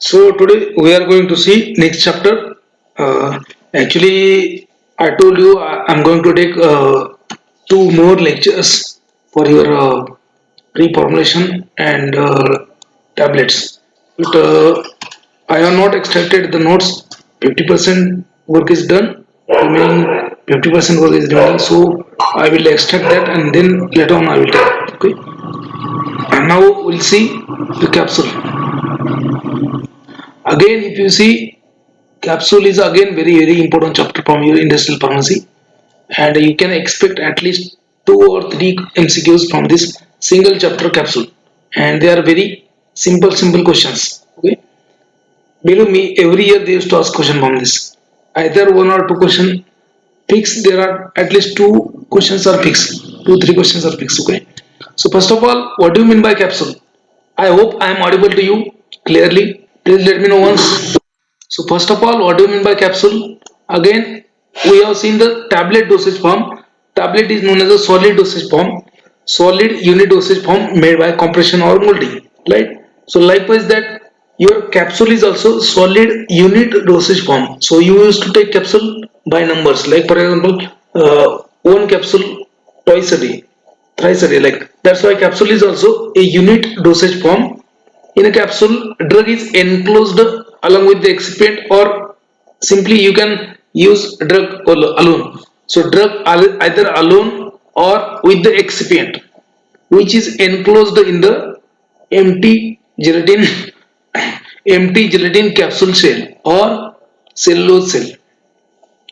So today we are going to see next chapter. Actually, I told you I'm going to take two more lectures for your pre-formulation and tablets. But I have not extracted the notes. 50% work is done. Remaining 50% work is remaining. So I will extract that and then later on I will take. Okay. And now we'll see the capsule. Again, if you see, capsule is again very important chapter from your industrial pharmacy, and you can expect at least two or three MCQs from this single chapter capsule, and they are very simple questions. Okay, believe me, every year they used to ask question from this. Either one or two question fixed. There are at least two questions are fixed. Two three questions are fixed. Okay. So first of all, what do you mean by capsule? I hope I am audible to you clearly. Please let me know once. So first of all, what do you mean by capsule? Again, we have seen the tablet dosage form. Tablet is known as a solid dosage form, solid unit dosage form made by compression or molding, right? So likewise that your capsule is also solid unit dosage form. So you used to take capsule by numbers, like for example, one capsule twice a day, thrice a day. Like that's why capsule is also a unit dosage form. In a capsule, drug is enclosed along with the excipient, or simply you can use drug alone. So drug either alone or with the excipient, which is enclosed in the empty gelatin empty gelatin capsule shell or cellulose cell.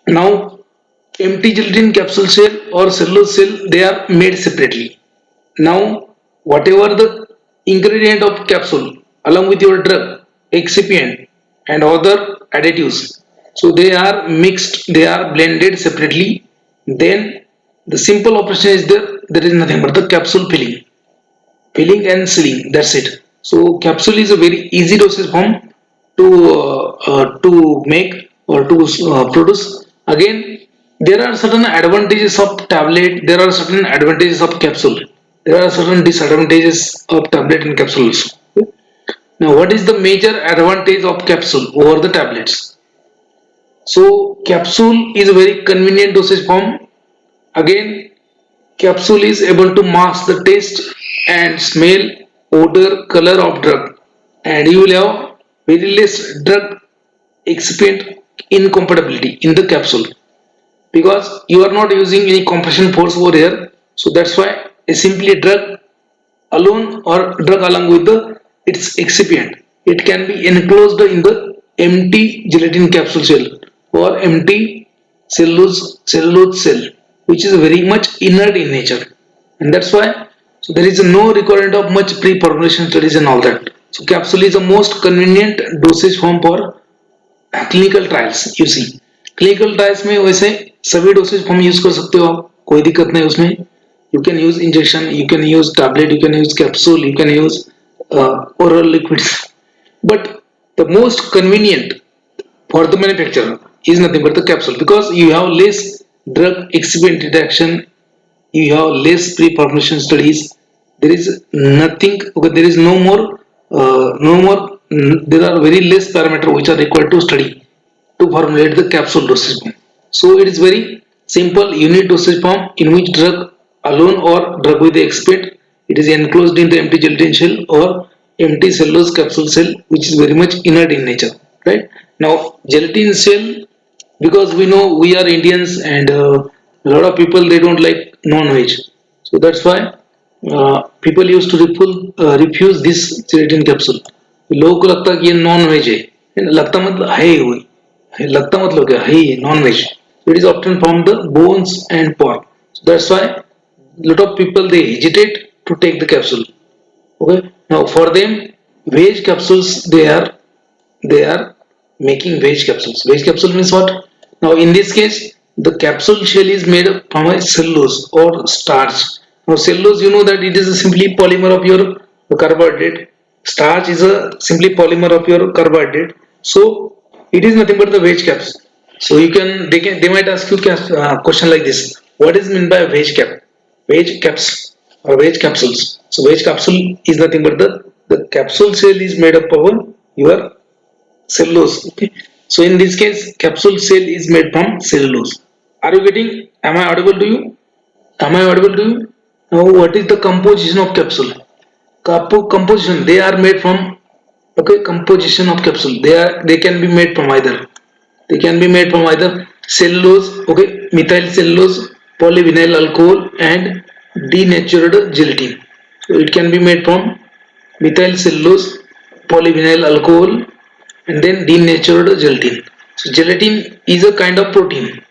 Now, empty gelatin capsule shell or cellulose shell, they are made separately. Now, whatever the ingredient of capsule along with your drug, excipient and other additives, so they are mixed, they are blended separately. Then the simple operation is there is nothing but the capsule filling and sealing. That's it. So capsule is a very easy dosage form to make or to produce. Again, there are certain advantages of tablet. There are certain advantages of capsule. There are certain disadvantages of tablet and capsules. Now, what is the major advantage of capsule over the tablets? So, capsule is a very convenient dosage form. Again, capsule is able to mask the taste and smell, odor, color of drug, and you will have very less drug excipient incompatibility in the capsule because you are not using any compression force over here. So that's why a simply drug alone or drug along with the its excipient, it can be enclosed in the empty gelatin capsule shell or empty cellulose cell, which is very much inert in nature, and that's why so there is no requirement of much pre-formulation studies and all that. So capsule is the most convenient dosage form for clinical trials you see clinical trials में वैसे सभी dosage form use कर सकते हो आप, कोई दिक्कत नहीं उसमें. You can use injection, you can use tablet, you can use capsule, you can use oral liquids, but the most convenient for the manufacturer is nothing but the capsule because you have less drug excipient interaction, you have less pre-formulation studies, there is nothing. Okay, there is no more there are very less parameters which are required to study to formulate the capsule dosage form. So it is very simple unit dosage form in which drug alone or drug with the excipient, it is enclosed in the empty gelatin shell or empty cellulose capsule cell, which is very much inert in nature, right? Now gelatin shell, because we know we are Indians and a lot of people they don't like non-veg, so that's why people used to refuse this gelatin capsule. लोगों को लगता है कि ये non veg है, लगता मतलब है ही, लगता मतलब क्या है non veg. It is obtained from the bones and pork, so that's why lot of people they hesitate to take the capsule. Okay, now for them veg capsules, they are making veg capsules. Veg capsule means what? Now in this case the capsule shell is made from a cellulose or starch. Now cellulose, you know that it is a simply polymer of your carbohydrate. Starch is a simply polymer of your carbohydrate. So it is nothing but the veg caps. So they might ask you question like this: what is meant by veg cap? Veg caps or veg capsules. So veg capsule is nothing but the capsule shell is made up of your cellulose. Okay, so in this case capsule shell is made from cellulose. Are you getting? Am I audible to you? Am I audible to you? Now what is the composition of capsule? Composition, they are made from, okay, composition of capsule, they can be made from either, they can be made from either cellulose, okay, methyl cellulose, polyvinyl alcohol and denatured gelatin. So it can be made from methyl cellulose, polyvinyl alcohol and then denatured gelatin. So gelatin is a kind of protein.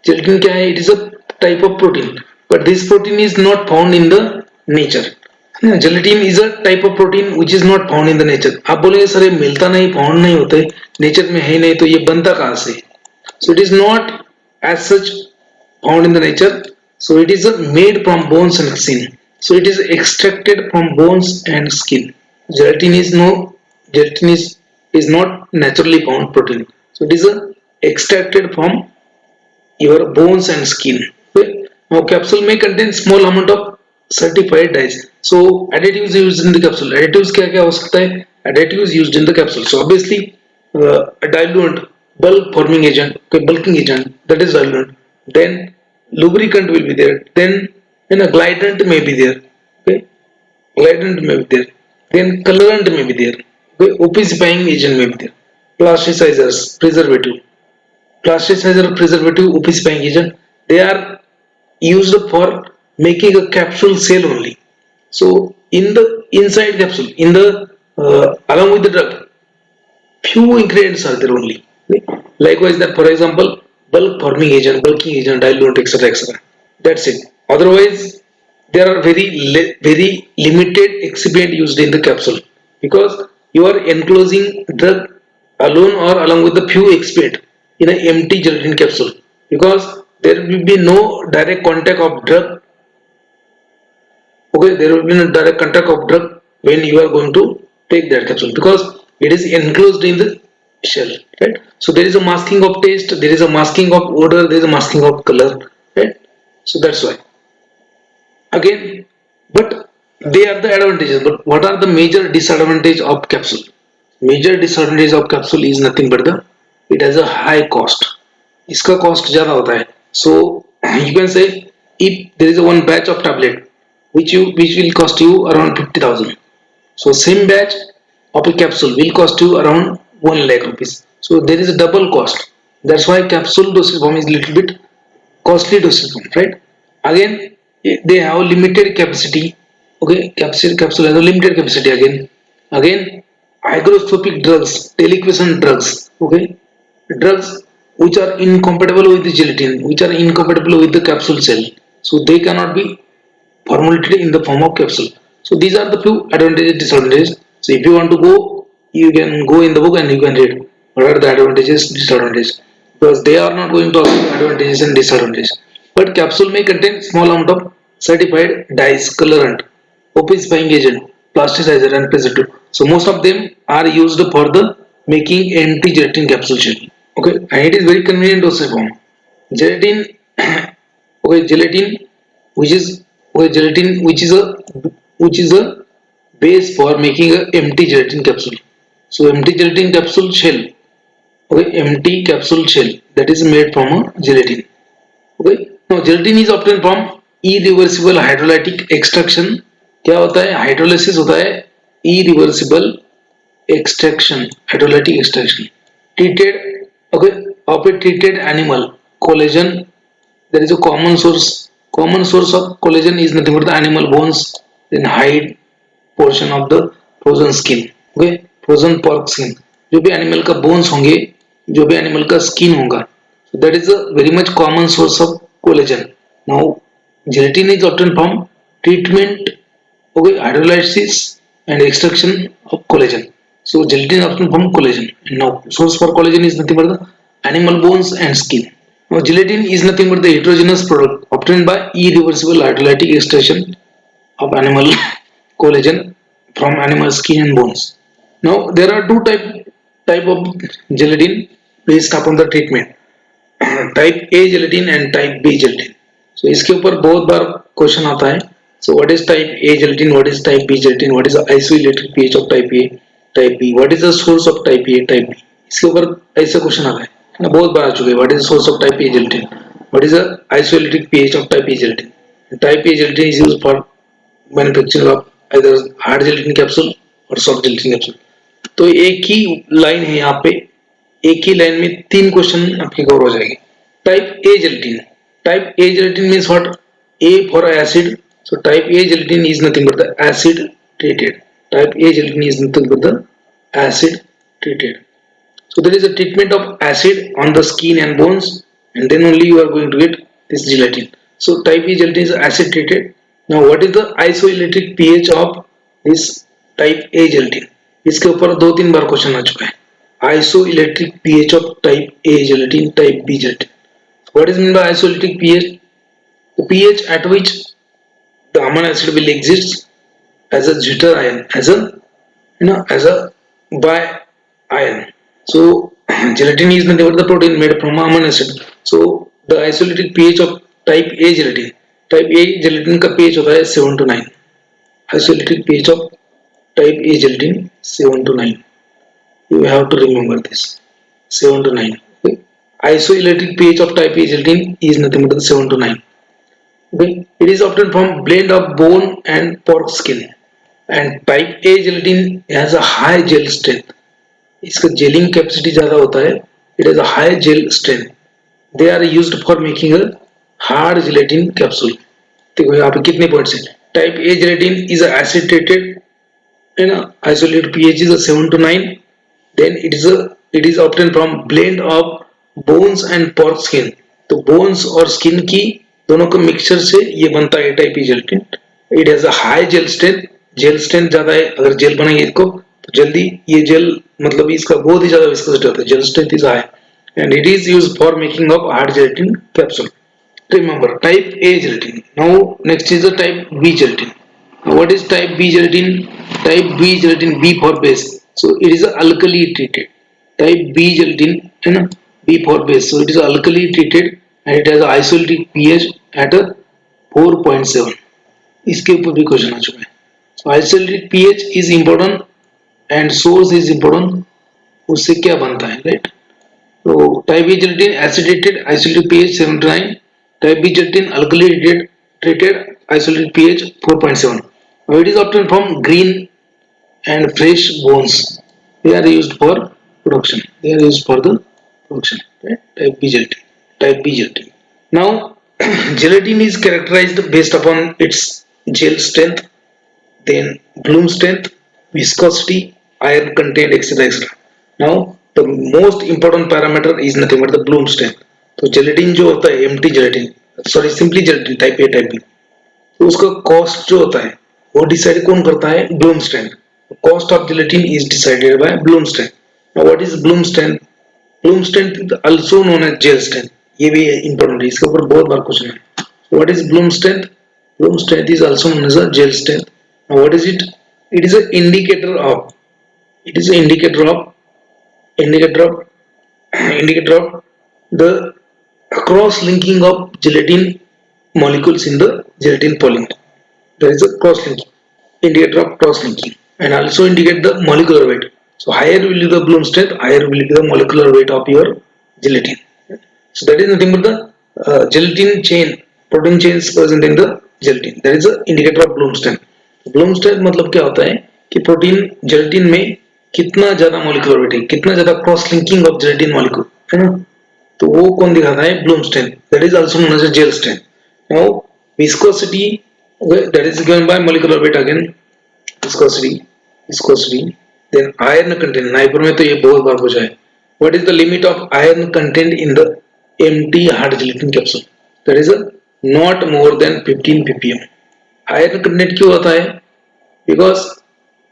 Gelatin क्या है? It is a type of protein, but this protein is not found in the nature. Gelatin is a type of protein which is not found in the nature. आप बोलेंगे sir ये मिलता नहीं, found नहीं होते, nature में है नहीं, तो ये बनता कहाँ से? So it is not as such found in the nature. So it is made from bones and skin. So it is extracted from bones and skin. Gelatin is no, gelatin is not naturally found protein. So it is extracted from your bones and skin. Okay. Now capsule may contain small amount of certified dyes. So additives used in the capsule. Additives क्या क्या हो सकता है? Additives used in the capsule. So obviously a diluent, bulk forming agent, okay, bulking agent, that is diluent. Then lubricant will be there. Then a glidant may be there. Okay, glidant may be there. Then colorant may be there. Okay, opacifying agent may be there. Plasticizers, preservative. Plasticizer, preservative, opacifying agent, they are used for making a capsule shell only. So in the inside capsule, in the along with the drug, few ingredients are there only. Likewise, that for example, bulk forming agent, bulking agent, diluent, etc., etc. That's it. Otherwise, there are very limited excipient used in the capsule, because you are enclosing drug alone or along with the few excipient in an empty gelatin capsule, because there will be no direct contact of drug. Okay, there will be no direct contact of drug when you are going to take that capsule, because it is enclosed in the shell, right? So there is a masking of taste, there is a masking of odor, there is a masking of color, right? So that's why. Again, but they are the advantages. But what are the major disadvantage of capsule? Major disadvantage of capsule is nothing but the it has a high cost. इसका cost ज़्यादा होता है. So you can say if there is a one batch of tablet which will cost you around 50,000. So same batch of a capsule will cost you around 1 lakh rupees. So there is a double cost. That's why capsule dosage form is little bit costly dosage form, right? Again, they have limited capacity. Okay, capsule has a limited capacity. Again, hygroscopic drugs, deliquescent drugs. Okay, drugs which are incompatible with the gelatin, which are incompatible with the capsule cell, so they cannot be formulated in the form of capsule. So these are the few advantages, disadvantages. So if you want to go, you can go in the book and you can read what are the advantages, disadvantages, because they are not going to talk about advantages and disadvantages. But capsule may contain small amount of certified dyes, colorant, opacifying agent, plasticizer and preservative. So most of them are used for the making empty gelatin capsule shell. Okay, and it is very convenient dosage form. Gelatin, okay, gelatin, which is okay, gelatin, which is a base for making a empty gelatin capsule. So empty gelatin capsule shell, okay, empty capsule shell that is made from a gelatin. Okay, now gelatin is obtained from irreversible hydrolytic extraction. क्या होता है? Hydrolysis होता है, irreversible extraction, hydrolytic extraction. Treated, okay, of a treated animal collagen. There is a common source. Common source of collagen is nothing but the animal bones, then hide portion of the frozen skin. Okay, frozen pork skin. जो भी animal का bones होंगे, जो भी animal का skin होगा, so that is a very much common source of collagen. Now gelatin is obtained from treatment, okay, hydrolysis and extraction of collagen. So gelatin is obtained from collagen. And now source for collagen is nothing but the animal bones and skin. Now gelatin is nothing but the heterogeneous product obtained by irreversible hydrolytic extraction of animal collagen from animal skin and bones. Now there are two type of gelatin based upon the treatment. Type A gelatin and type B gelatin. So इसके ऊपर बहुत बार question आता है. So what is type A gelatin? What is type B gelatin? What is the isoelectric pH of type A, type B? What is the source of type A, type B? इसके ऊपर ऐसा question आता है ना, बहुत बार आ चुके हैं. What is source of type A gelatin, what is the isoelectric pH of type A gelatin. Type A gelatin is used for manufacturing of either hard gelatin capsule और सॉफ्ट जेलेटिन कैप्सूल. तो एक ही line है यहाँ पे, एक ही line में तीन question आपके कवर हो जाएंगे. Type A gelatin, type A gelatin means what, A for acid. So type A gelatin is nothing but the acid treated. Type A gelatin is nothing but the acid treated. So there is a treatment of acid on the skin and bones, and then only you are going to get this gelatin. So type A gelatin is acid treated. Now what is the isoelectric pH of this type A gelatin? इसके ऊपर दो तीन बार question आ चुका है. Isoelectric pH of type A gelatin, type B gelatin. What is meant by isoelectric pH? The pH at which the amino acid will exist as a zwitter ion, as a as a bi ion. So gelatin is nothing but the protein made from amino acid. So the isoelectric pH of type A gelatin, type A gelatin का pH होता है 7 to 9. Isoelectric pH of type A gelatin 7 to 9. You have to remember this, 7 to 9. Okay. Isoelectric pH of type A gelatin is nothing but the 7 to 9. Okay. It is obtained from blend of bone and pork skin, and type A gelatin has a high gel strength. इसका gelling capacity ज्यादा होता है. It has a high gel strength. They are used for making a hard gelatin capsule. देखो यहाँ पे कितने points हैं. Type A gelatin is a acid treated, है ना, isolated pH is a 7 to 9. Then it is obtained from blend of bones and pork skin. तो bones और skin की दोनों का मिक्सचर से ये बनता है type A gelatin. It has a high gel strength, gel strength ज्यादा है. अगर जेल बनाएंगे इसको तो जल्दी ये जेल मतलब इसका बहुत ही ज्यादा विस्कोसिटी होता है. Gel strength is high and it is used for making of hard gelatin capsule. Remember type A gelatin. Now next is the type B gelatin. What is type B gelatin? Type B gelatin, B for base. So it is alkali treated. Type B gelatin है ना, B for base. So it is alkali treated and it has an isoelectric pH at a 4.7. इसके ऊपर भी question आ चुका है. So isoelectric pH is important and source is important. उससे क्या बनता है, right? So type A gelatin acidated, isoelectric pH 7 to 9. Type B gelatin alkali treated, isoelectric pH 4.7. Now it is obtained from green and fresh bones. They are used for production. They are used for the production. Right? Type B gelatin. Type B gelatin. Now gelatin is characterized based upon its gel strength, then bloom strength, viscosity, iron content, etc. etc. Now the most important parameter is nothing but the bloom strength. तो gelatin जो होता है empty gelatin, sorry simply gelatin type A type B, तो उसका cost जो होता है वो decide कौन करता है? bloom strength. Cost of gelatin is decided by bloom strength. Now what is bloom strength? Bloom strength is also known as gel strength. ये भी इंपॉर्टेंट है, इसके ऊपर बहुत बार क्वेश्चन है. What is bloom strength? Bloom strength is also known as a gel strength. Now what is it? It is a indicator of, it is a indicator of the cross linking of gelatin molecules in the gelatin polymer. There is a cross linking, indicator of cross linking, and also indicate the molecular weight. So higher will be the bloom strength, higher will be the molecular weight of your gelatin. So that is nothing but the gelatin chain, protein chains present in the gelatin. That is the indicator of bloom strength. Bloom strength मतलब क्या होता है कि protein gelatin में कितना ज्यादा molecular weight है, कितना ज्यादा cross linking of gelatin molecule है ना, तो वो कौन दिखाता है? Bloom strength. That is also known as a gel strength. Now viscosity, that is given by molecular weight again. Viscosity then iron content. NIPER में तो ये बहुत बार पूछा है. What is the limit of iron content in the empty hard gelatin capsule? That is a not more than 15 ppm. Iron content क्यों होता है? Because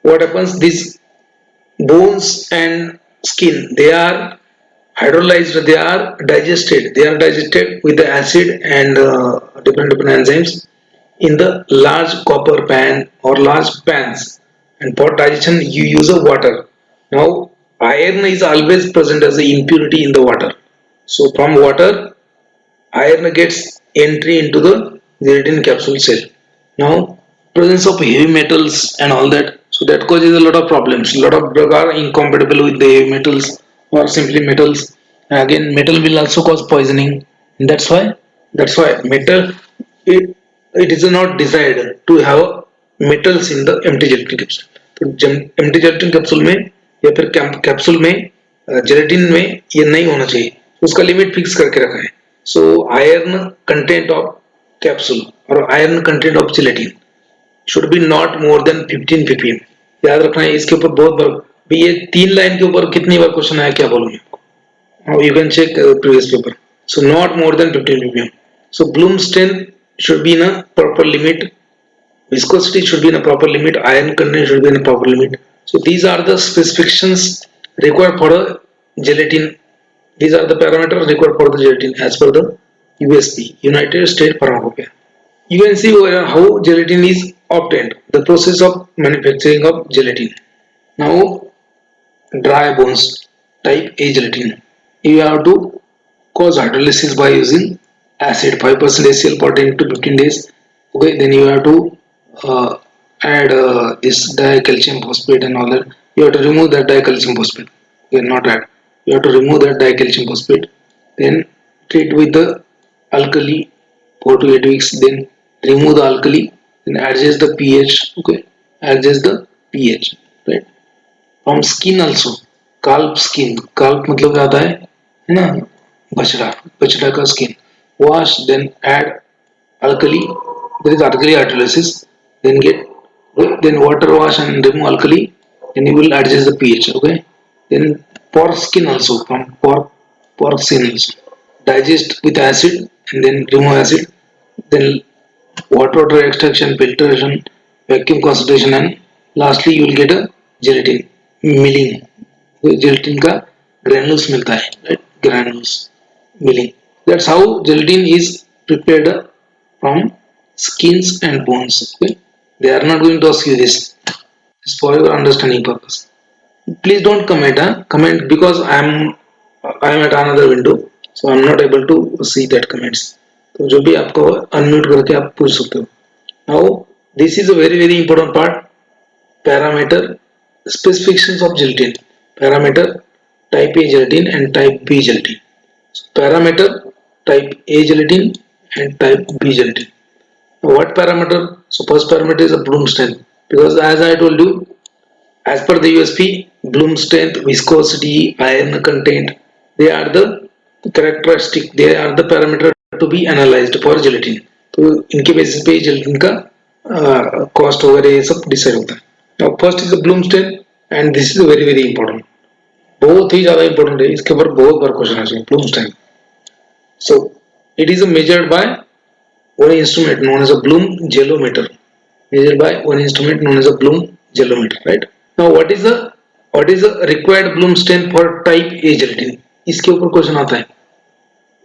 what happens, these bones and skin, they are hydrolyzed, they are digested with the acid and different enzymes in the large copper pan or large pans, and for digestion you use a water. Now iron is always present as an impurity in the water. So from water, iron gets entry into the gelatin capsule cell. Now presence of heavy metals and all that, so that causes a lot of problems. A lot of drugs are incompatible with the heavy metals or simply metals. Again, metal will also cause poisoning. That's why metal, it is not desired to have metals in the empty gelatin capsule. तो empty gelatin capsule में या फिर capsule में gelatin में ये नहीं होना चाहिए, उसका लिमिट फिक्स करके रखा है. So iron content of capsule और iron content of gelatin should be not more than 15 ppm. याद रखना है. इसके ऊपर बहुत बार भी ये 3 लाइन के ऊपर कितनी बार क्वेश्चन आया क्या बोलूं आपको. You can check previous paper. So not more than 15 ppm. So bloom strength should be in a proper limit, viscosity should be in a proper limit, iron content should be in a proper limit. So these are the specifications required for a gelatin. These are the parameters required for the gelatin as per the USP, United States Pharmacopoeia. You can see over how gelatin is obtained, the process of manufacturing of gelatin. Now dry bones type A gelatin, you have to cause hydrolysis by using acid 5% HCl per 10 to 15 days. Okay, then you have to add this dicalcium phosphate and all that. You have to remove that dicalcium phosphate. Okay, not add. You have to remove that dicalcium phosphate. Then treat with the alkali 4 to 8 weeks. Then remove the alkali. Then adjust the pH. Okay, adjust the pH. Right. From skin also. Calf skin. Calf मतलब क्या आता है ना, बछड़ा, बछड़ा का skin. Wash, then add alkali. There is alkali hydrolysis. Then water wash and remove alkali. Then you will adjust the pH. Okay. Then pork skin also, from pork skin also. Digest with acid and then remove acid. Then water extraction, filtration, vacuum concentration, and lastly you will get a gelatin milling. Gelatin का granules मिलता है, right? Granules milling. That's how gelatin is prepared from skins and bones. Okay? They are not going to ask you this. It's for your understanding purpose. Please don't comment. Comment because I am at another window, so I'm not able to see that comments. तो जो भी आपको unmute करके आप पूछ सकते हो. Now this is a very important part. Parameter specifications of gelatin. Parameter type A gelatin and type B gelatin. So, parameter type A gelatin and type B gelatin. What parameter? So first parameter is a bloom strength, because as I told you, as per the USP, bloom strength, viscosity, iron content, they are the characteristic, they are the parameter to be analyzed for gelatin. तो इनके basis पे gelatin का cost वगैरह ये सब decide होता है. Now first is the bloom strength and this is very important. बहुत ही ज़्यादा important है, इसके ऊपर बहुत बार क्वेश्चन आ चुके. bloom strength. So it is measured by one instrument known as a bloom gelometer. Measured by one instrument known as a bloom gelometer, right? Now what is the required bloom strength for type A gelatin? इसके ऊपर question आता है.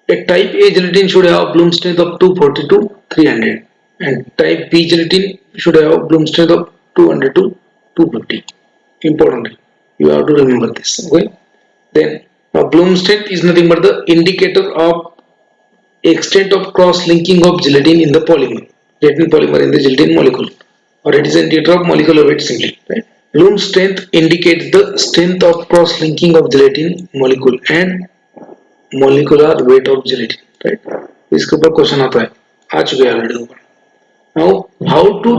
A type A gelatin should have bloom strength of 240 to 300 and type B gelatin should have bloom strength of 200 to 250. Important. You have to remember this. Okay. Then now bloom strength is nothing but the indicator of extent of cross-linking of gelatin in the polymer. Gelatin polymer in the gelatin molecule, or it is an indicator of molecular weight simply. Right. Bloom strength indicates the strength of cross-linking of gelatin molecule and molecular weight of gelatin. Right. इसके ऊपर question आता है, आ चुके हैं already ऊपर. Now how to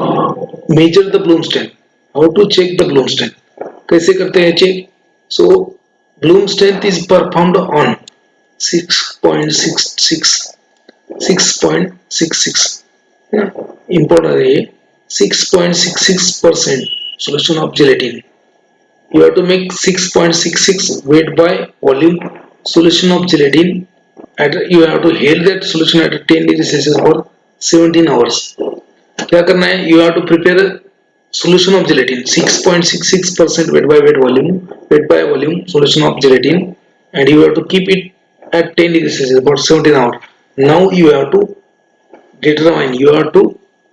measure the bloom strength? How to check the bloom strength? कैसे करते हैं check? So bloom strength is performed on 6.66 important है, 6.66% solution of gelatin. You have to make 6.66 weight by volume solution of gelatin, and you have to hold that solution at 10 degrees Celsius for 17 hours. क्या करना है? You have to prepare a solution of gelatin 6.66% weight by volume solution of gelatin, and you have to keep it at 10 degrees Celsius for 17 hours. Now you have to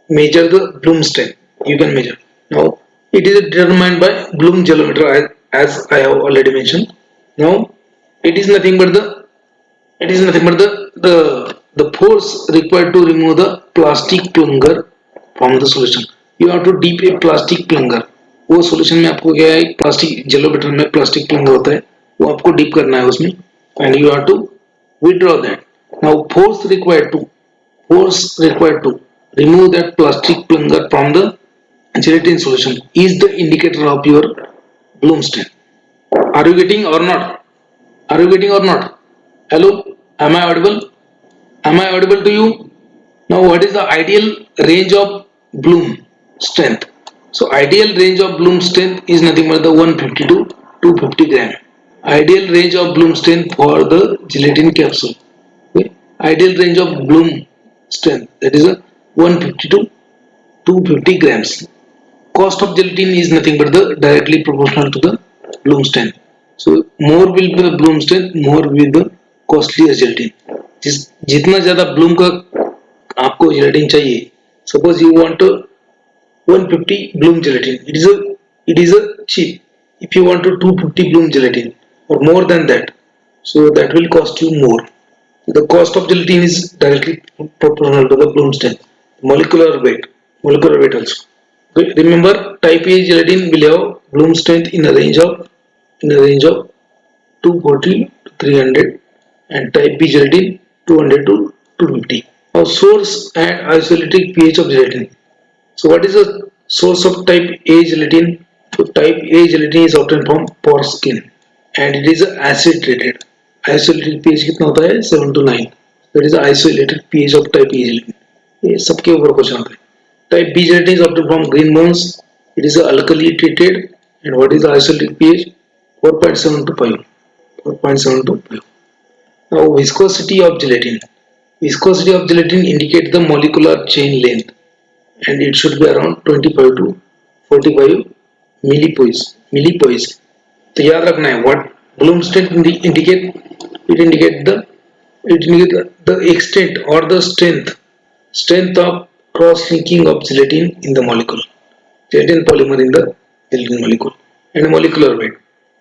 measure the bloom strength. You can measure. Now it is determined by bloom gelometer, as I have already mentioned. Now it is nothing but the force required to remove the plastic plunger from the solution. You have to dip a plastic plunger. वो solution में आपको क्या है, plastic जेलोमीटर में plastic plunger होता है, वो आपको डिप करना है उसमें, and you have to withdraw that. Now force required to remove that plastic plunger from the gelatin solution is the indicator of your bloom strength. Are you getting or not? Are you getting or not? Hello, am I audible? Am I audible to you? Now what is the ideal range of bloom strength? So ideal range of bloom strength is nothing but the 150 to 250 gram. Ideal range of bloom strength for the gelatin capsule. Okay. Ideal range of bloom strength, that is a 150 to 250 grams. Cost of gelatin is nothing but the directly proportional to the bloom strength. So more will be the bloom strength, more will be the costlier gelatin. जितना ज़्यादा bloom का आपको gelatin चाहिए, suppose you want a 150 bloom gelatin, it is a cheap. If you want a 250 bloom gelatin or more than that, so that will cost you more. The cost of gelatin is directly proportional to the bloom strength, molecular weight also. Remember, type A gelatin will have bloom strength in a range of 240 to 300, and type B gelatin 200 to 250. Now source and isolytic pH of gelatin. So what is the source of type A gelatin? So type A gelatin is obtained from pork skin and it is acid rated. Isolated pH कितना होता है 7 to 9. That is the isolated pH of type A gelatin. ये सबके ऊपर question आता है. Type B gelatin is obtained from green bones. It is alkali treated, and what is the isolated pH? 4.7 to 5. 4.7 to 5. Now viscosity of gelatin. Viscosity of gelatin indicates the molecular chain length, and it should be around 25 to 45 millipoise. तो याद रखना है what bloom strength indicate. It indicates the extent or the strength of cross-linking of gelatin in the molecule, gelatin polymer in the gelatin molecule, and molecular weight.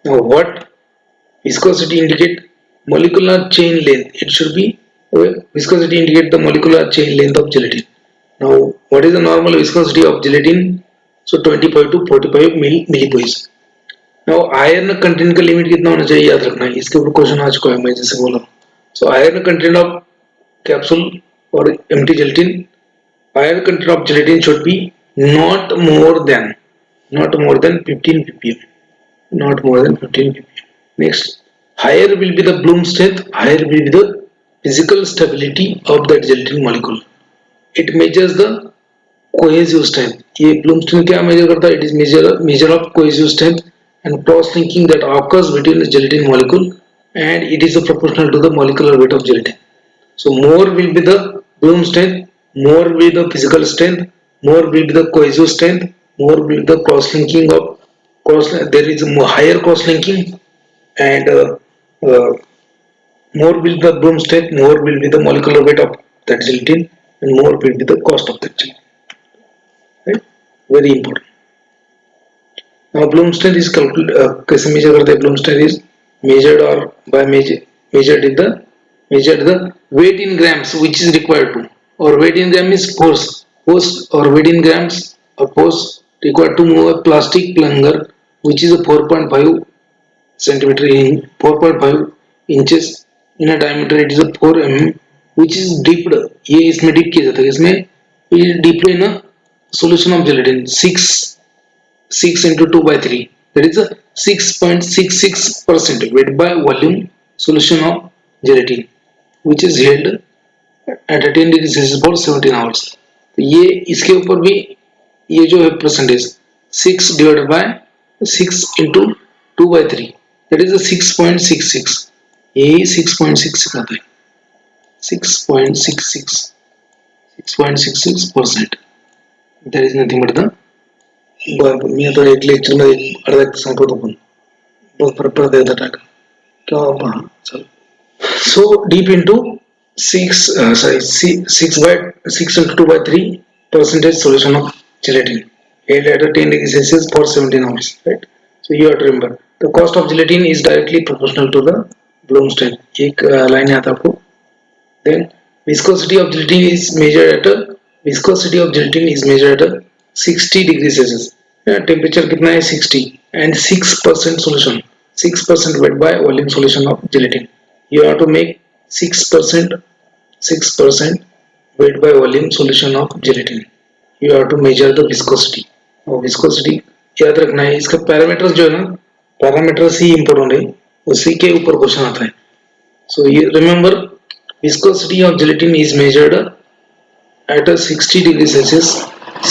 Now what viscosity indicate? Molecular chain length. It should be viscosity indicate the molecular chain length of gelatin. Now what is the normal viscosity of gelatin? So 25 to 45 millipoise. Now iron content का limit कितना होना चाहिए याद रखना है, इसके ऊपर question आ चुका है, मैं जैसे बोला. So iron content of capsule और empty gelatin, iron content of gelatin should be not more than 15 ppm. Not more than 15 ppm. Next, higher will be the bloom strength, higher will be the physical stability of that gelatin molecule. It measures the cohesive strength. ये bloom strength क्या measure करता है? It is measure of cohesive strength and cross linking that occurs between the gelatin molecule, and it is proportional to the molecular weight of gelatin. So more will be the bloom strength, more will be the physical strength, more will be the cohesive strength, more will be the cross linking of there is a higher cross linking, and more will be the bloom strength, more will be the molecular weight of that gelatin, and more will be the cost of that gelatin. Right? Very important. Now bloom strength is कैसे measure करते हैं? Bloom strength is measured or by measured the weight in grams which is required to, or weight in gram is force or weight in grams or force required to move a plastic plunger which is a 4.5 centimeter in 4.5 inches in a diameter. It is a 4 mm which is dipped. ये इसमें dip किया जाता है. इसमें dipped in a solution of gelatin 6 into 2 by 3, that is a 6.66% weight by volume solution of gelatin which is held at 10 degrees Celsius for 17 hours. तो ये इसके ऊपर भी ये जो है percentage 6 divided by 6 into 2 by 3, that is a 6.66. ये 6.66 आता है, 6.66%. That is nothing but the मी आता एक लेक्चर में अर्धा सांगतो पण परत एकदा टाका किंवा चल. So deep into 6 by 6 into 2 by 3 percentage solution of gelatin held at 10 degrees Celsius for 17 hours, right? So you have to remember the cost of gelatin is directly proportional to the bloom strength. एक line आता है आपको. Then viscosity of gelatin is measured at a 60 degrees Celsius. Temperature कितना है 60 and 6% solution. 6% weight by volume solution of gelatin. You have to make 6% weight by volume solution of gelatin. You have to measure the viscosity. और viscosity याद रखना है, इसका parameters जो है ना, पैरामीटर्स ही इम्पोर्टेंट है, उसी के ऊपर क्वेश्चन आता है. So you remember, viscosity of gelatin is measured at a 60 degrees Celsius,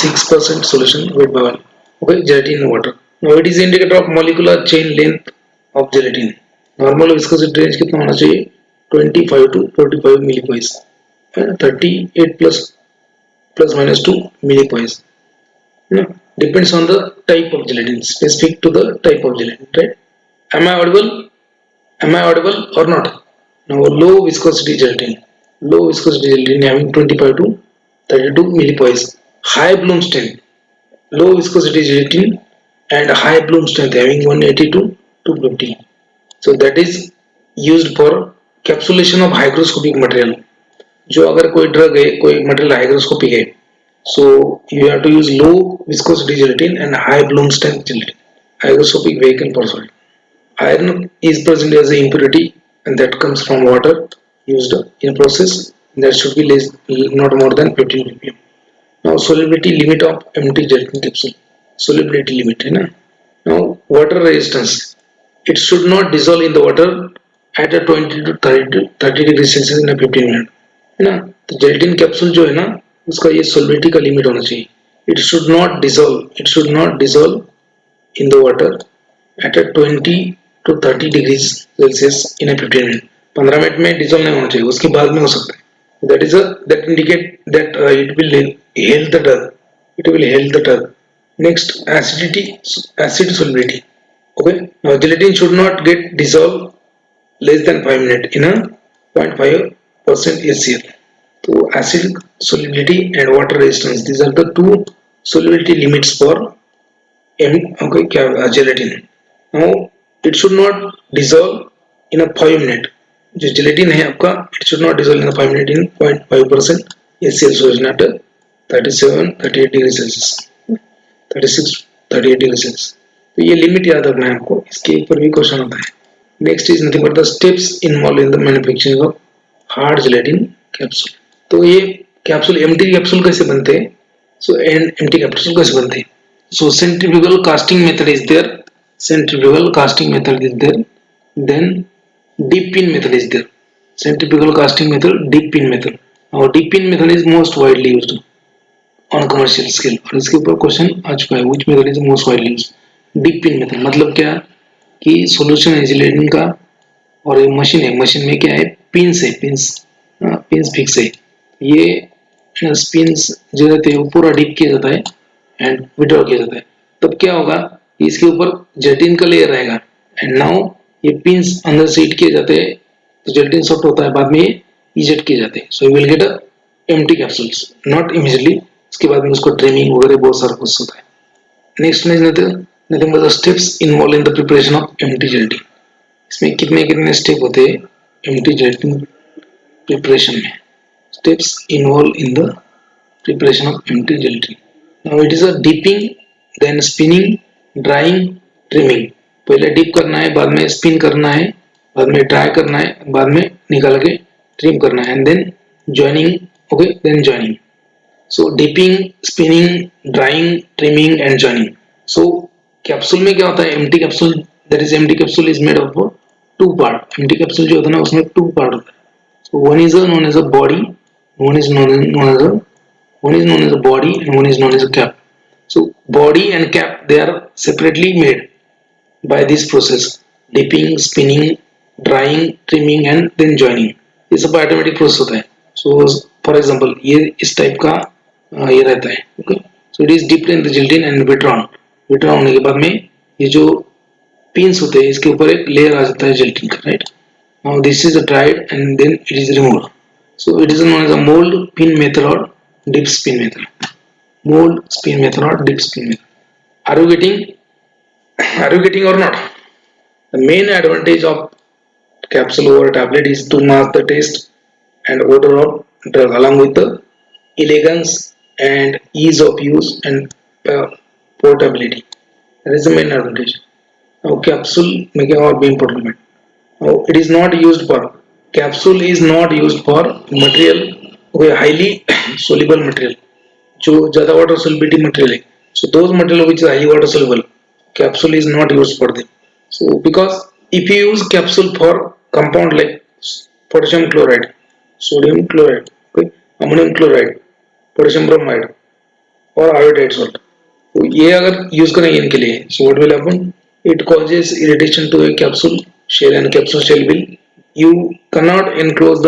6% solution weight by volume. Okay, gelatin in water. Now it is indicator of molecular chain length of gelatin. Normal viscosity range कितना होना चाहिए? 25 to 45 millipoise. 38 plus minus 2 millipoise. Depends on the type of gelatin, specific to the type of gelatin, right? Am I audible? Am I audible or not? Now low viscosity gelatin. Low viscosity gelatin having 25 to 32 millipoise. High bloom strength. Low viscosity gelatin and high bloom strength having 180 to 250. So that is used for capsulation of hygroscopic material. जो अगर कोई drug है, कोई material hygroscopic है, so you have to use low viscosity gelatin and high bloom strength gelatin. Hygroscopic vehicle for solid. Iron is present as an impurity and that comes from water used in process. That should be less, not more than 15 ppm. Now solubility limit of empty gelatin capsule. Solubility limit है ना. Now water resistance. It should not dissolve in the water at a 20 to 30 degrees Celsius in a 15 minutes. है ना. तो gelatin capsule जो है ना, उसका ये सोलिबिलिटी का लिमिट होना चाहिए. It should not dissolve. It should not dissolve in the water at a 20 to 30 degrees Celsius in a 15 minutes. 15 minute में डिसॉल्व नहीं होना चाहिए, उसके बाद में हो सकता है. That indicate that it will help the drug. It will help the drug. Next, acid solubility. Okay, now gelatin should not get dissolved less than 5 minutes in a 0.5% HCl. So acid solubility and water resistance, these are the two solubility limits for gelatin. Now it should not dissolve in a 5 minutes. जो gelatin है आपका, it should not dissolve in a 5 minutes in 0.5% HCl solution at 37-38 degrees Celsius, 36-38 degrees Celsius. तो ये limit याद रखना है आपको, इसके ऊपर भी क्वेश्चन आता है. Next is nothing but the steps involve in the manufacturing of hard gelatin capsule. तो ये कैप्सूल एम्प्टी कैप्सूल कैसे बनते हैं? सो एम्प्टी कैप्सूल कैसे बनते हैं? So centrifugal casting method is there. Centrifugal casting method is there. Then deep pin method is there. Centrifugal casting method, deep pin method. और deep pin method is most widely used on commercial scale. और इसके ऊपर question आ चुका है, which method is most widely used. Deep pin method मतलब क्या कि सॉल्यूशन है जेलेटिन का और ये मशीन है, मशीन में क्या है, पिंस है, पिंस फिक्स है. ये पिंस जो रहते हैं वो पूरा डीप किया जाता है एंड विड्रॉ किया जाता है. तब क्या होगा, इसके ऊपर जेलेटिन का लेयर रहेगा एंड नाउ ये पिंस अंदर से हिट किए जाते हैं, तो जेलेटिन सॉफ्ट होता है, बाद में ये इजेक्ट किए जाते हैं. So you will get a empty capsules, not immediately. उसके बाद में उसको ट्रिमिंग वगैरह बहुत सारा कुछ होता है. Next nothing but the steps involved in the preparation of empty gelatin. इसमें कितने स्टेप होते हैं empty gelatin preparation में? Steps involved in the preparation of empty gelatin. Now it is a dipping, then spinning, drying, trimming. पहले dip करना है, बाद में स्पिन करना है, बाद में ड्राई करना है, बाद में निकाल के ट्रिम करना है, and then joining. Okay, then joining. So dipping, spinning, drying, trimming and joining. So capsule में क्या होता है, empty capsule, that is empty capsule is made of two part. Empty capsule जो होता है ना, उसमें टू पार्ट होता है. So one is known as a body, one is known as a body and one is known as a cap. So body and cap they are separately made by this process, dipping, spinning, drying, trimming and then joining. ये सब automatic process होता है. So for example ये इस type का ये रहता है. Okay, so it is dipped in the gelatin and withdrawn. Withdraw होने के बाद में ये जो पिंस होते हैं, इसके ऊपर एक लेयर आ जाता है जेलेटिन का, right. Now this is dried and then it is removed. So it is known as a mould, pin method और dip spin method. Mould, spin method और dip spin method. Are you getting और not? The main advantage of capsule over tablet is to mask the taste and odor of drug along with the elegance and ease of use and portability. That is the main advantage. Now capsule making और भी important है. Now it is not used for, capsule is not used for material, okay, highly soluble material, जो ज़्यादा water solubility material है. So those material which is highly water soluble, capsule is not used for them. So because if you use capsule for compound like potassium chloride, sodium chloride, okay, ammonium chloride, potassium bromide और iodide salt, तो ये अगर use करेंगे इनके लिए, so what will happen, it causes irritation to a capsule shell and capsule shell will, you cannot enclose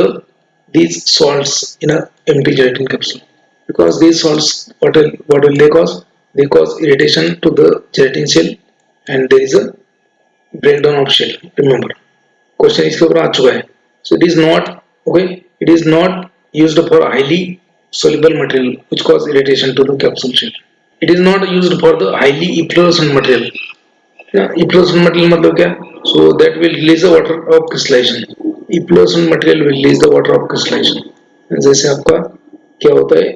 these salts in a empty gelatin capsule, because these salts what will they cause irritation to the gelatin shell and there is a breakdown of shell. Remember, question इसके ऊपर आ चुका है. So it is not, okay, it is not used for highly soluble material which cause irritation to the capsule shell. It is not used for the highly efflorescent material. Yeah, efflorescent material मतलब क्या? So that will release the water of crystallization. Efflorescent material will release the water of crystallization. जैसे आपका क्या होता है,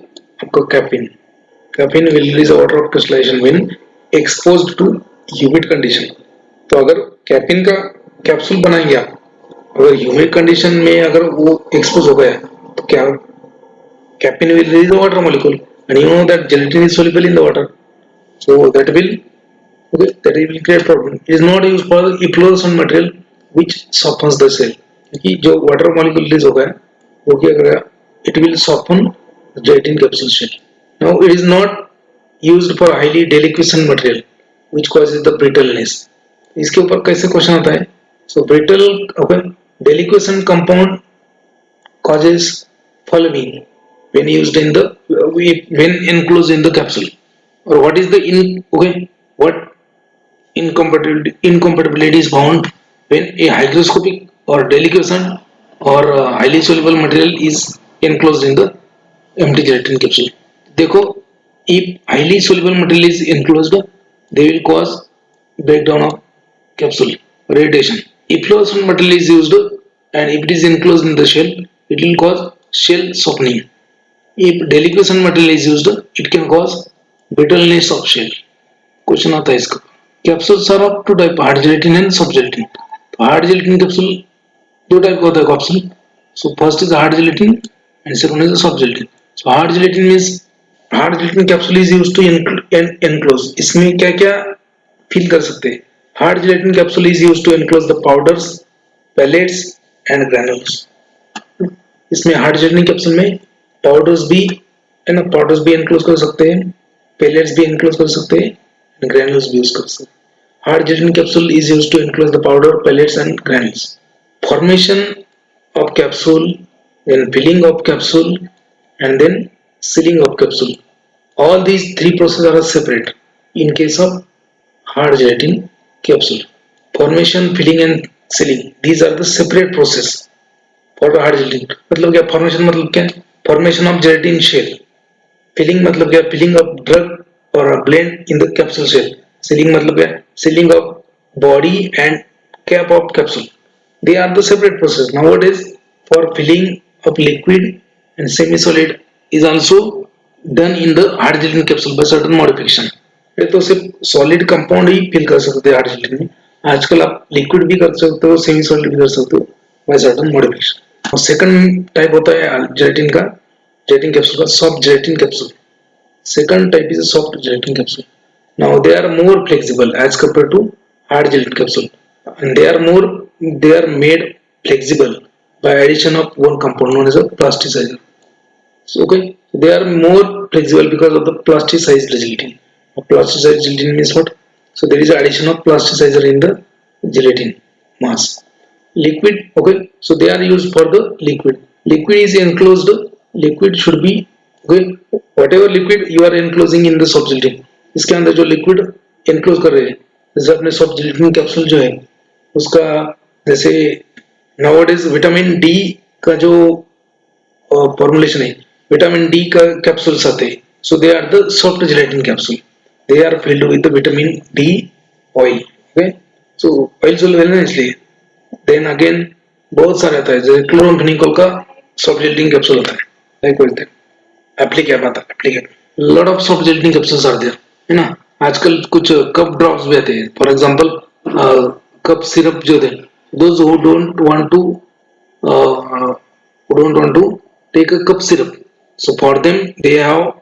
आपका caffeine, caffeine will release the water of crystallization when exposed to humid condition. तो अगर कैफीन का कैप्सूल बनाएंगे आप, अगर ह्यूमिड कंडीशन में अगर वो एक्सपोज हो गया तो क्या, caffeine will release the water molecule and you know that gelatin is soluble in the water, so that will, okay, that will create problem. It is not used for the efflorescent material which softens the cell, क्योंकि जो water molecule release हो गया वो क्या करेगा, it will soften the gelatin capsule shell. Now it is not used for highly deliquescent material which causes the brittleness. इसके ऊपर कैसे क्वेश्चन आता है, so brittle, okay, deliquescent compound causes following when used in the, when enclosed in the capsule, or what is the okay, what incompatibility is found when a hygroscopic or deliquescent or highly soluble material is enclosed in the empty gelatin capsule. देखो, if highly soluble material is enclosed, they will cause breakdown of capsule, radiation. If fluorescent material is used and if it is enclosed in the shell, it will cause shell softening. If deliquescent material is used, it can cause brittleness of shell. Question आता है इसका. Capsules are of two type, hard gelatin and soft gelatin. तो hard gelatin capsule दो type का होता है capsule. So first is hard gelatin and second is soft gelatin. So hard gelatin means, hard gelatin capsule is used to enclose. इसमें क्या क्या fill कर सकते हैं. Hard gelatin capsule is used to enclose the powders, pellets and granules. इसमें hard gelatin capsule में powders भी है ना, पाउडर्स भी एनक्लोज कर सकते हैं, पेलेट्स भी एनक्लोज कर सकते हैं, granules भी यूज कर सकते हैं. Hard gelatin capsule is used to enclose the powder, pellets and granules. Formation of capsule, then filling of capsule, and then sealing of capsule. All these three processes are separate in case of hard gelatin capsule. Formation, filling and sealing, these are the separate process for the hard gelatin. मतलब क्या formation, मतलब क्या, formation of gelatin shell. Filling मतलब क्या, filling of drug or a blend in the capsule shell. Sealing मतलब क्या, sealing of body and cap of capsule. They are the separate process. Nowadays for filling of liquid and semi-solid is also done in the hard gelatin capsule by certain modification. ये तो सिर्फ solid compound ही fill कर सकते हैं hard gelatin में. आजकल आप liquid भी कर सकते हो, semi-solid भी कर सकते हो by certain modification. और second type होता है gelatin का, gelatin capsule का soft gelatin capsule. Second type is a soft gelatin capsule. Now they are more flexible as compared to hard gelatin capsule, and they are made flexible by addition of one compound known as a plasticizer. So okay, they are more flexible because of the plasticized gelatin. Plasticized gelatin means what? So there is addition of plasticizer in the gelatin mass. Liquid, okay, so they are used for the liquid. Liquid is enclosed. Liquid should be, okay, whatever liquid you are enclosing in the soft gelatin, इसके अंदर जो liquid enclose कर रहे हैं, जैसे अपने soft gelatin capsule जो है उसका, जैसे नाउअडेज विटामिन डी का जो फॉर्मुलेशन है, विटामिन डी का कैप्सूल्स आते हैं. So they are the soft gelatin capsule. They are filled with the vitamin D oil. Okay, so oil soluble है इसलिए. देन अगेन बहुत सारे आता है, जैसे क्लोरोफेनिकोल का सॉफ्ट जेलेटिन कैप्सूल होता है, लाइक बोलते हैं एप्लीकेप आता है, Aplicap. Lot of soft gelatin capsules are there, है ना. आजकल कुछ कप ड्रॉप्स भी आते हैं. फॉर एग्जांपल cup syrup जो थे, those who uh, don't want to take a cup syrup, so for them they have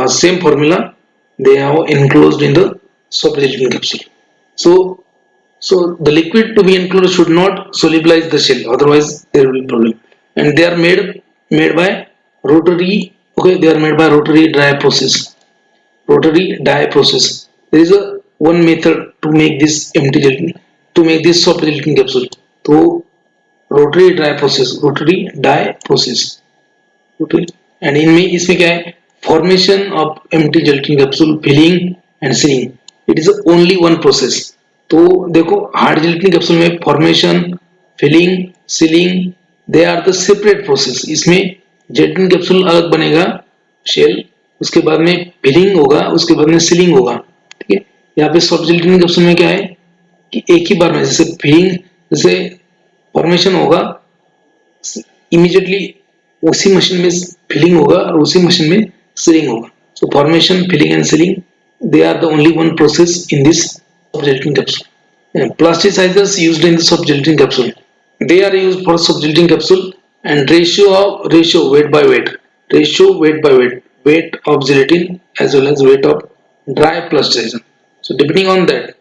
same formula, they have enclosed in the soft gelatin capsule. So so the liquid to be enclosed should not solubilize the shell, otherwise there will be problem. And they are made by rotary. Okay, they are made by rotary dry process. Rotary dye process. There is a one method to make this empty gelatin, to make this soft gelatin capsule. So rotary dye process, rotary dye process. Okay, and इनमें इसमें क्या है, formation of empty gelatin capsule, filling and sealing. It is only one process. तो देखो hard gelatin capsule में formation, filling, sealing, they are the separate process. इसमें gelatin capsule अलग बनेगा, शेल, उसके बाद में फिलिंग होगा, उसके बाद में सीलिंग होगा. ठीक है, यहाँ पे सॉफ्ट जेलेटिन कैप्सूल में क्या है कि एक ही बार में, जैसे फिलिंग, जैसे फॉर्मेशन होगा, इमीडिएटली उसी मशीन में फिलिंग होगा और उसी मशीन में सीलिंग होगा. So formation, filling and sealing, they are the only one process in this soft gelatin capsule. And plasticizers used in the soft gelatin capsule, they are used for soft gelatin capsule, and ratio weight by weight, ratio weight by weight, weight of gelatin as well as weight of dry plasticizer. So depending on that,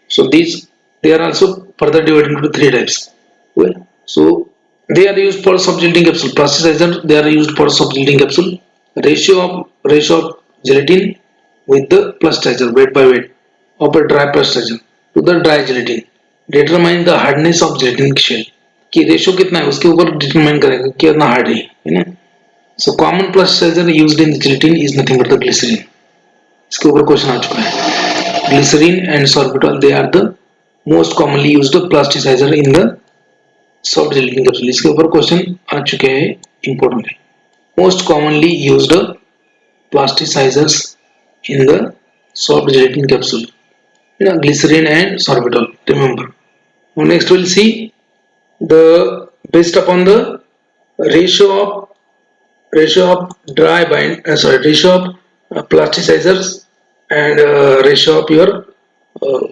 so these, they are also further divided into three types. Well, so they are used for soft gelatin capsule. Plasticizer, they are used for soft gelatin capsule. Ratio of gelatin with the plasticizer, weight by weight of a dry plasticizer to the dry gelatin, determine the hardness of gelatin shell. कि ratio कितना है उसके ऊपर determine करेगा कि कितना hard है ना. So common plasticizer used in gelatin is nothing but the glycerine. इसके ऊपर क्वेश्चन आ चुका है. Glycerine and sorbitol, they are the most commonly used plasticizer in the soft gelatin capsule. इसके ऊपर क्वेश्चन आ चुके हैं, इंपॉर्टेंट है. Most commonly used plasticizers in the soft gelatin capsule, you know, glycerin and sorbitol, remember. Now next we'll see the, based upon the ratio of dry bind, ratio of plasticizers and ratio of your uh,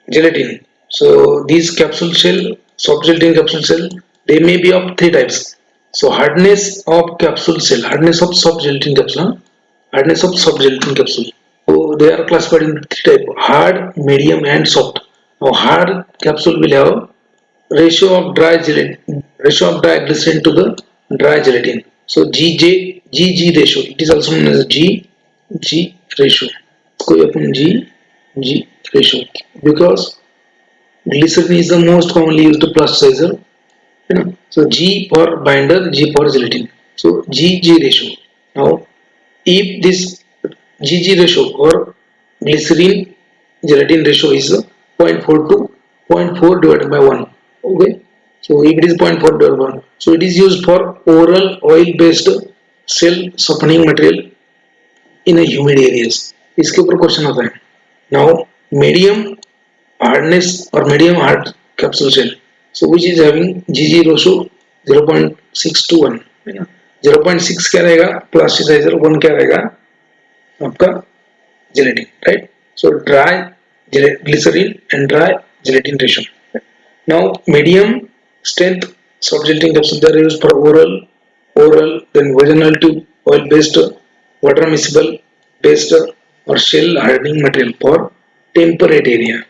gelatin. So these capsule shell, soft gelatin capsule shell, they may be of three types. So hardness of capsule shell, hardness of soft gelatin capsule, hardness of soft gelatin capsule. So they are classified in three types: hard, medium, and soft. Now hard capsule will have ratio of dry gelatin, ratio of dry glycerin to the dry gelatin. So GG ratio. It is also known as GG ratio. कोई अपन G ratio, because glycerin is the most commonly used plasticizer. You know, so G for binder, G for gelatin. So GG ratio. Now if this GG ratio or glycerin gelatin ratio is 0.4 to 0.4 divided by 1. Okay, so if it is 0.4 divided by 1, so it is used for oral oil based cell softening material in a humid areas. इसके ऊपर question आता है. Now medium hardness or medium hard capsule shell, so which is having GG ratio 0.6 to 1. 0.6 क्या रहेगा plasticiser, 1 क्या रहेगा आपका gelatin, right? So dry glycerin and dry gelatin ratio. Now medium strength soft gelatin capsule, they are used for oral, then vaginal tube, oil based, water miscible based or shell hardening material for temperate area.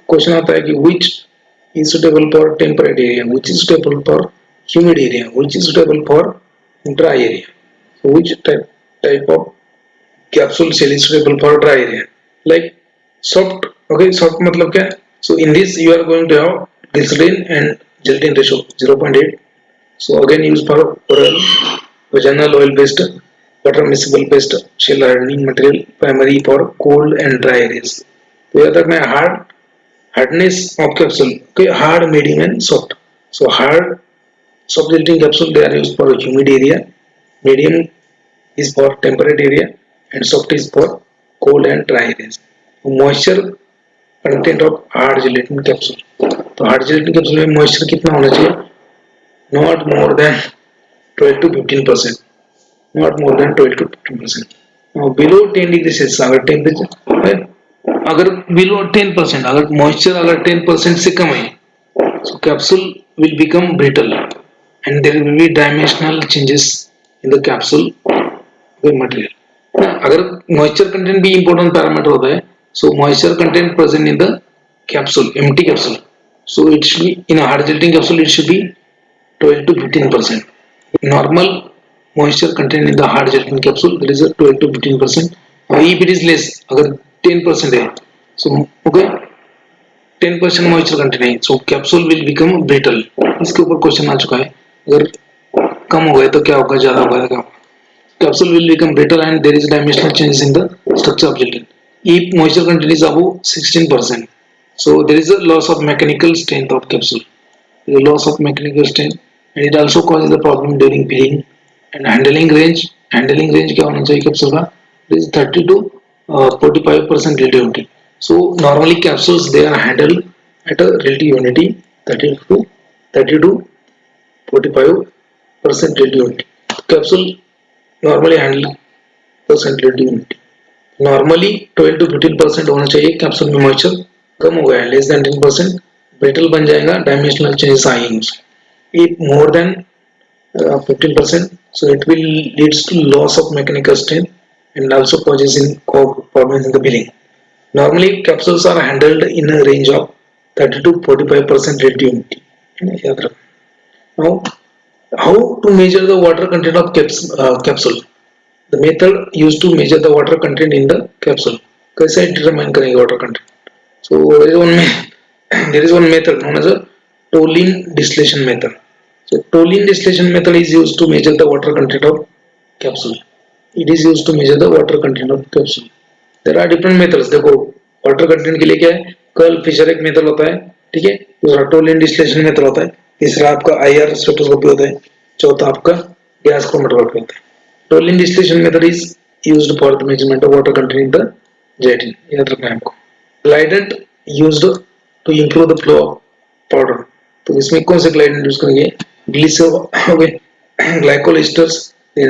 Question आता है कि which is suitable for temperate area, which is suitable for humid area, which is suitable for dry area. So which type of capsule shell is suitable for dry area? Like soft. Okay, soft मतलब क्या? So in this you are going to have glycerin and gelatin ratio 0.8. So again used for oral, vaginal oil based, water miscible based shell hardening material, primary for cold and dry areas. तो यहाँ तक मैं hardness of capsule, okay, hard, medium and soft. So hard soft gelatin capsule, they are used for humid area, medium is for temperate area, and soft is for cold and dry areas. Moisture content of hard gelatin capsule, तो hard gelatin capsule में moisture कितना होना चाहिए? Not more than 12 to 15%. Not more than 12 to 15%. Now below 10 degrees Celsius, अगर temperature अगर below 10%, अगर moisture अगर 10% से कम है, so capsule will become brittle and there will be dimensional changes in the capsule material. अगर मॉइस्चर कंटेंट भी important parameter होता है, so moisture content present in the capsule, empty capsule, so it should be in a hard gelatin capsule, it should be 12 to 15%. Normal moisture content in the hard gelatin capsule, there is a 12 to 15%. If it is less, अगर 10% है, so okay, 10% moisture content है, सो capsule will become brittle. इसके ऊपर question आ चुका है, अगर कम हो गए तो क्या होगा, ज्यादा हो गया तो क्या होगा. Capsule will become brittle and there is dimensional changes in the structure of gelatin. If moisture content is above 16%, so there is a loss of mechanical strength of capsule. There is a loss of mechanical strength and it also causes the problem during peeling and handling range. Handling range क्या होना चाहिए capsule का? It is 30 to 45% relative humidity. So normally capsules they are handled at a relative humidity 30 to 45% relative humidity. Capsule normally handle percent relative humidity. Normally 12 to 15% होना चाहिए capsule में moisture. कम हो गया है लेस देन 10%, ब्रिटल बन जाएगा, dimensional changes आएंगे उसमें. If more than 15%, so it will leads to loss of mechanical strength and also causes in problems in the peeling. Normally capsules are handled in a range of 30 to 45% relative humidity. Now, how to measure the water content of capsule? The method used to measure the water content in the capsule. कैसे determine करेंगे water content? So there is one method known as a toluene distillation method. So toluene distillation method is used to measure the water content of capsule. It is used to measure the water content of capsule. There are different methods. देखो water content के लिए क्या है? Curl Fisher एक method होता है, ठीक है. दूसरा टोलिन डिस्टिलेशन मेथड होता है. तीसरा आपका आईआर स्पेक्ट्रोस्कोपी होता है. चौथा आपका गैस क्रोमेटोग्राफी होता है. Toluene distillation method is used for the measurement of water content in the gelatin. याद रखना है आपको. Glidant used to improve the flow of powder. तो इसमें कौन से ग्लाइडेंट यूज करेंगे? ग्लिसर हो गए, glycol asters,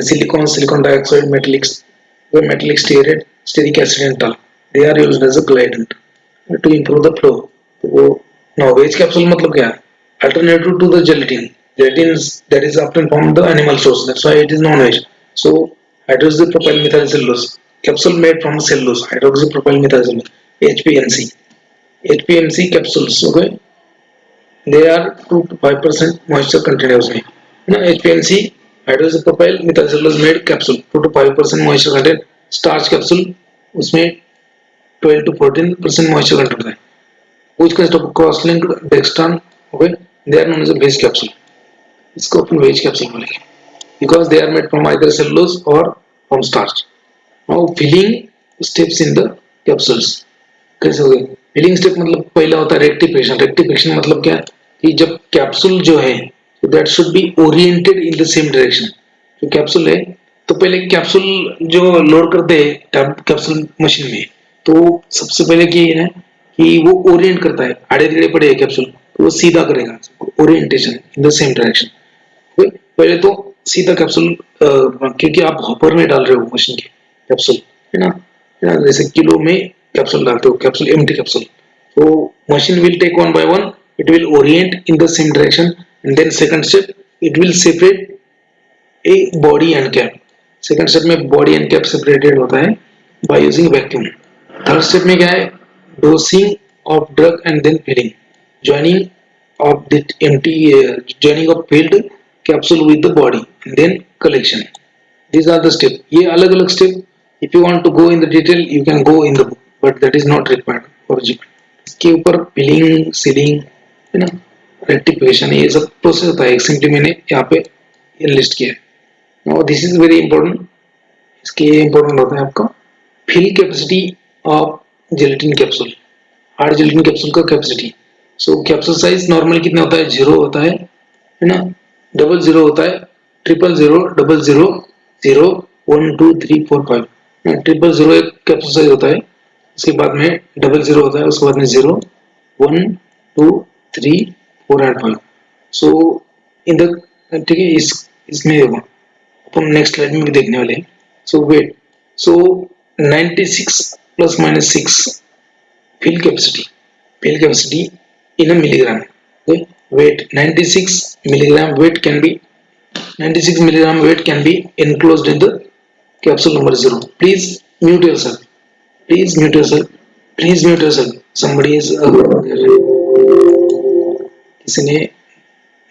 silicon, silicon dioxide, metallic stearate, stearic acid and tall. They are used as a glidant to improve the flow. तो now veg capsule मतलब क्या है? Alternative to the gelatin. Gelatin that is often from the animal source. That's why it is non-veg. So hydroxypropyl methyl cellulose capsule made from cellulose, hydroxypropyl methyl cellulose, HPMC. HPMC capsules, okay, they are 2 to 5% moisture content उसमें. ना HPMC hydroxypropyl methyl cellulose made capsule 2 to 5% moisture content. Starch capsule उसमें 12 to 14% moisture content है. Which consists of cross-linked dextran, okay, they are known as a veg capsule. इसको अपन veg capsule बोलेंगे because they are made from either cellulose or from starch. Now filling steps in the capsules. कैसे हो गए? Filling step मतलब पहला होता है rectification. Rectification मतलब क्या कि जब कैप्सूल जो है that should be oriented in the same direction. जो कैप्सूल है तो पहले कैप्सूल जो लोड करते हैं कैप्सूल मशीन में, तो सबसे पहले क्या है कि वो ओरिएंट करता है. आड़े टेढ़े पड़े है कैप्सूल तो वो सीधा करेगा, orientation in the same direction. पहले तो सीधा कैप्सूल, क्योंकि आप हॉपर में डाल रहे हो मशीन के कैप्सूल, है ना, जैसे किलो में कैप्सूल डालते हो, कैप्सूल एम्प्टी कैप्सूल, तो machine will take one by one, it will orient in the same direction and then second step it will separate a body and cap. Second step में body and cap separated होता है by using vacuum. Third step में क्या है? Dosing of drug and then filling, joining of the empty joining of filled capsule with the body and then collection. These are the steps. ये अलग अलग step. If you want to go in the detail, you can go in the book, but that is not required for GPAT. इसके ऊपर filling, sealing, है ना, rectification, ये सब process होता है. सिंपली मैंने यहाँ पे लिस्ट किया है. Now this is very important. इसके important होता है आपका fill capacity of gelatin capsule. Hard gelatin capsule का capacity. So capsule size normal कितना होता है? 0 होता है ना, 00 होता है, 000, 000, 0, 1 2 3 4 5. 000 एक कैप्सूल साइज होता है. उसके बाद में 00 होता है, उसके बाद में 0 1 2 3 4 एंड 5. सो इन द, ठीक है, इसमें देखो अपन नेक्स्ट स्लाइड में भी देखने वाले हैं. सो wait, so 96 plus minus 6 fill capacity. Fill capacity in a milligram. Okay. Weight 96 milligram weight can be 96 milligram weight can be enclosed in the capsule number 0. Please mute yourself. Please mute yourself. Please mute yourself. Somebody is किसी ने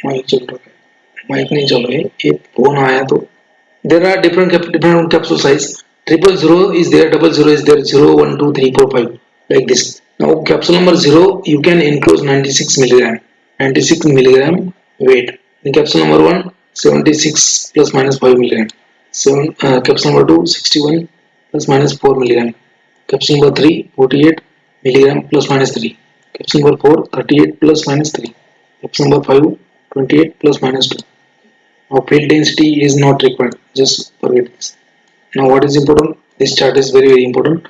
mic चल रहा है, mic नहीं चल रहा है, एक फोन आया तो there are different capsule size. 000 is there, 00 is there, 0, 1, 2, 3, 4, 5 like this. Now capsule number 0 you can enclose 96 milligram, 96 milligram weight. In capsule number 1 76 plus minus 5 milligram. Capsule number 2 61 plus minus 4 milligram. Capsule number 3 48 milligram plus minus 3. Capsule number 4 38 plus minus 3. Capsule number 5 28 plus minus 2. Now field density is not required, just forget this. Now what is important? This chart is very important.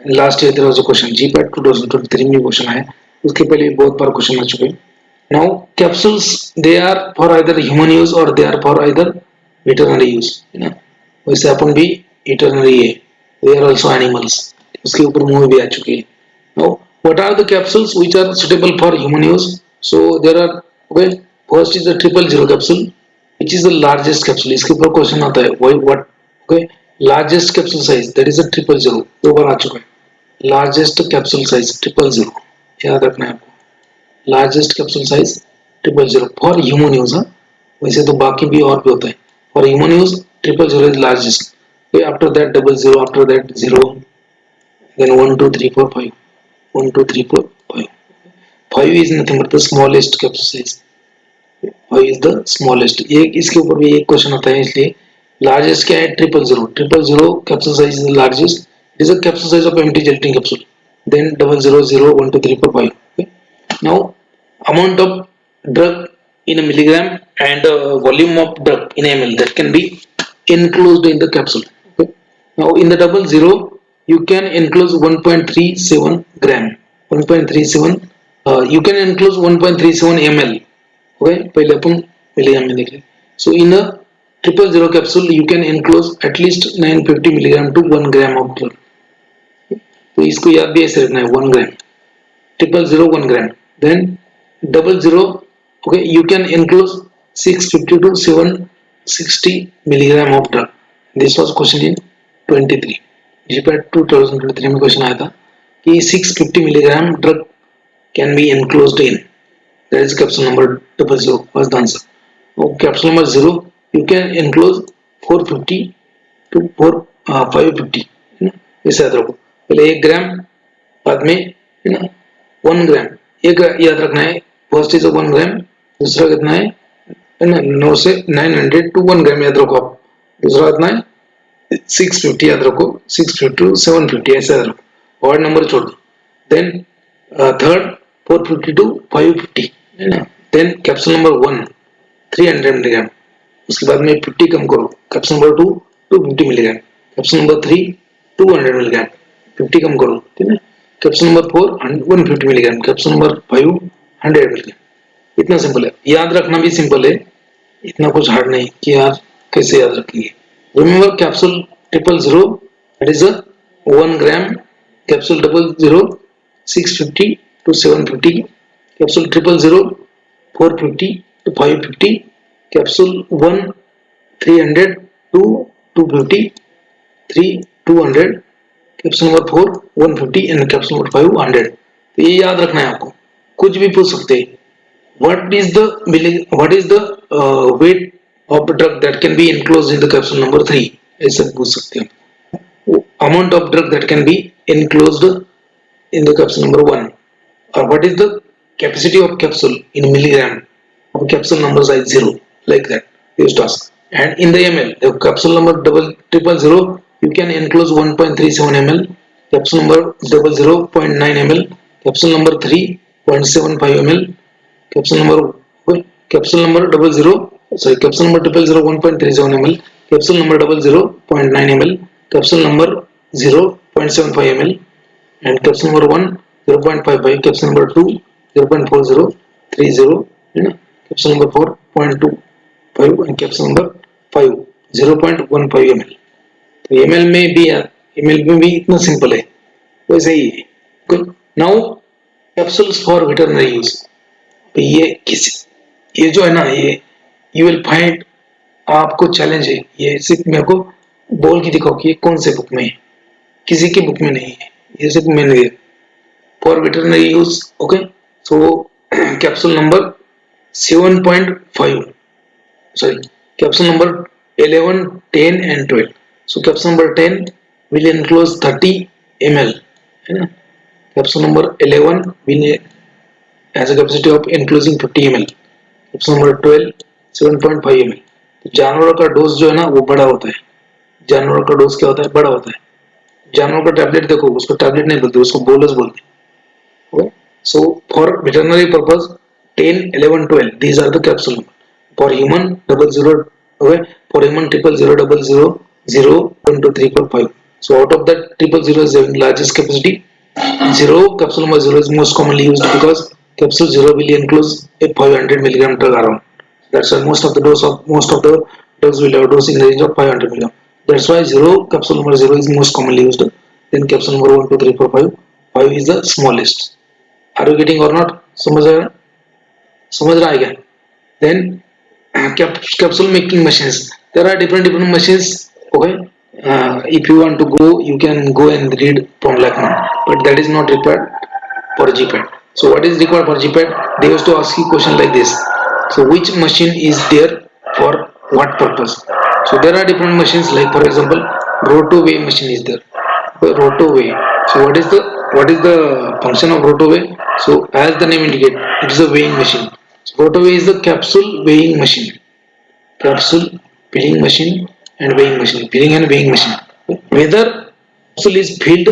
Last year there was a question, GPAT 2023 में question आया, उसके पहले बहुत बार question आ चुके हैं. Now capsules they are for either human use or they are for either veterinary use. वैसे अपन भी veterinary है, they are also animals. उसके ऊपर मूवी भी आ चुकी है. Now what are the capsules which are suitable for human use? So there are, okay, first is the 000 capsule, which is the largest capsule. इसके ऊपर क्वेश्चन आता है, why what, okay, largest capsule size, that is a 000. दो बार आ चुका है. Largest capsule size 000, याद रखना है आपको. Largest capsule size 000 for human use. वैसे तो बाकी भी और भी होता है. For human use 000 is largest. Okay, after that 00, after that 0, then 1 2 3 4 5, 1 2 3 4 5. 5 is nothing but the smallest capsule size. 5 is the smallest. ये इसके ऊपर भी एक क्वेश्चन आता है, इसलिए largest क्या है? 000 capsule size is the largest. It is a capsule size of empty gelatin capsule. Then 000 1 2 3 4 5. Okay. Now amount of drug in a milligram and volume of drug in ml that can be enclosed in the capsule. Okay. Now in the 00 you can enclose 1.37 gram. 1.37 you can enclose 1.37 ml. Okay, पहले अपन milligram में देख लें. So in a 000 capsule you can enclose at least 950 milligram to 1 gram of drug. तो इसको याद भी ऐसे रखना है, 1 gram. 000 1 gram. Then 00, okay, you can enclose 650 to 760 milligram of drug. This was question in 23. GPAT 2023 में क्वेश्चन आया था कि 650 milligram drug can be enclosed in. That is capsule number 00 was the answer. Oh, capsule number 0 you can enclose 450 to 550. ऐसे याद रखो. पहले 1 ग्राम, बाद में 1 ग्राम. एक याद रखना है, फर्स्ट इज 1 ग्राम, दूसरा कितना है 9 से 900 to 1 ग्राम याद रखो आप. दूसरा कितना है 650 याद रखो, 650 to 750 ऐसे याद रखो, और नंबर छोड़ दो. देन थर्ड 450 to 550 है ना. देन कैप्सूल नंबर 1 300 मिलीग्राम, उसके बाद में 50 कम करो. Capsule number 2 250 milligram. Capsule number 3 200 milligram, 50 कम करो, ठीक है. Capsule number 4 150 milligram. Capsule number 5 100 milligram. इतना सिंपल है, याद रखना भी सिंपल है, इतना कुछ हार्ड नहीं कि यार कैसे याद रखेंगे. Remember capsule 000 that is a 1 gram. Capsule 00 650 to 750. Capsule 000 450 to 550. Capsule 1 300 to 250. 3 200. Capsule number 4 150 and capsule number 5 100. तो ये याद रखना है आपको. कुछ भी पूछ सकते हैं. What is the weight of drug that can be enclosed in the capsule number 3? ऐसा पूछ सकते हैं. Amount of drug that can be enclosed in the capsule number 1. Or what is the capacity of capsule in milligram of capsule number size 0, like that used to ask. And in the ml, the capsule number 000 you can enclose 1.37 ml. Capsule number 0.9 ml. Capsule number 3.75 ml. Capsule number 00 sorry, capsule number 000 1.37 ml. Capsule number 0.9 ml. Capsule number 0.75 ml. And capsule number 1 0.55. Capsule number 2 0.40 30, you know. Capsule number 4.25 and capsule number 5 0.15 ml. तो ml में भी इतना simple है, वैसे ही है. Now capsules for veterinary use, ये किसी ये जो है ना, ये यू विल फाइंड, आपको चैलेंज है, ये सिर्फ मेरे को बोल के दिखाओ कि ये कौन से बुक में है, किसी की बुक में नहीं है, ये सिर्फ मैंने दिया for veterinary use. Okay, so capsule number 7.5, sorry, capsule number 11, 10 and 12. So capsule number 10 will enclose 30 ml, है ना? Capsule number 11 will has a capacity of enclosing 50 ml. Capsule number 12 7.5 ml. तो जानवरों का डोज जो है ना वो बड़ा होता है, जानवरों का डोज क्या होता है, बड़ा होता है। जानवरों का टैबलेट देखो, उसको टैबलेट नहीं बोलते, उसको बोलस बोलते हैं। Okay? So for veterinary purpose 10, 11, 12 these are the capsule number. For human 00, okay, for human 0000000 1 2 3 4 5. So out of that 000 is the largest capacity. 0 capsule number 0 is most commonly used because capsule 0 will enclose a 500 milligram drug around. That's why most of the drugs will have dose in the range of 500 milligram. That's why 0 capsule number 0 is most commonly used. Then capsule number 1 2 3 4 5, 5 is the smallest. Are you getting or not? समझ रहा है क्या? Then capsule making machines, there are different machines. Okay, if you want to go, you can go and read from Lakman, but that is not required for GPAT. So what is required for GPAT? They used to ask you question like this. So which machine is there for what purpose? So there are different machines, like for example rotoway machine is there. Rotoway, so what is the function of rotoway? So as the name indicates, it is a weighing machine. So rotoway is the capsule weighing machine, capsule filling machine and weighing machine, filling and weighing machine. Whether capsule is filled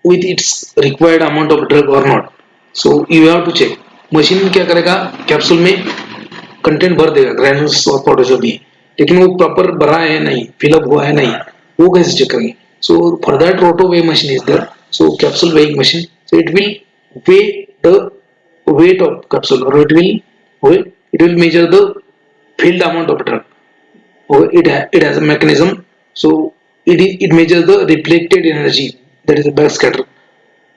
with its required amount of drug or not, so you have to check. Machine क्या करेगा, capsule में content भर देगा, granules और powder जो भी है, लेकिन वो प्रॉपर भरा है नहीं, फिलअप हुआ है नहीं, वो कैसे चेक करेंगे? So for that roto weigh machine is there. So capsule weighing machine, so it will weigh the weight of capsule, or it will measure the filled amount of drug. Or it has a mechanism, so it measures the reflected energy, that is the backscatter.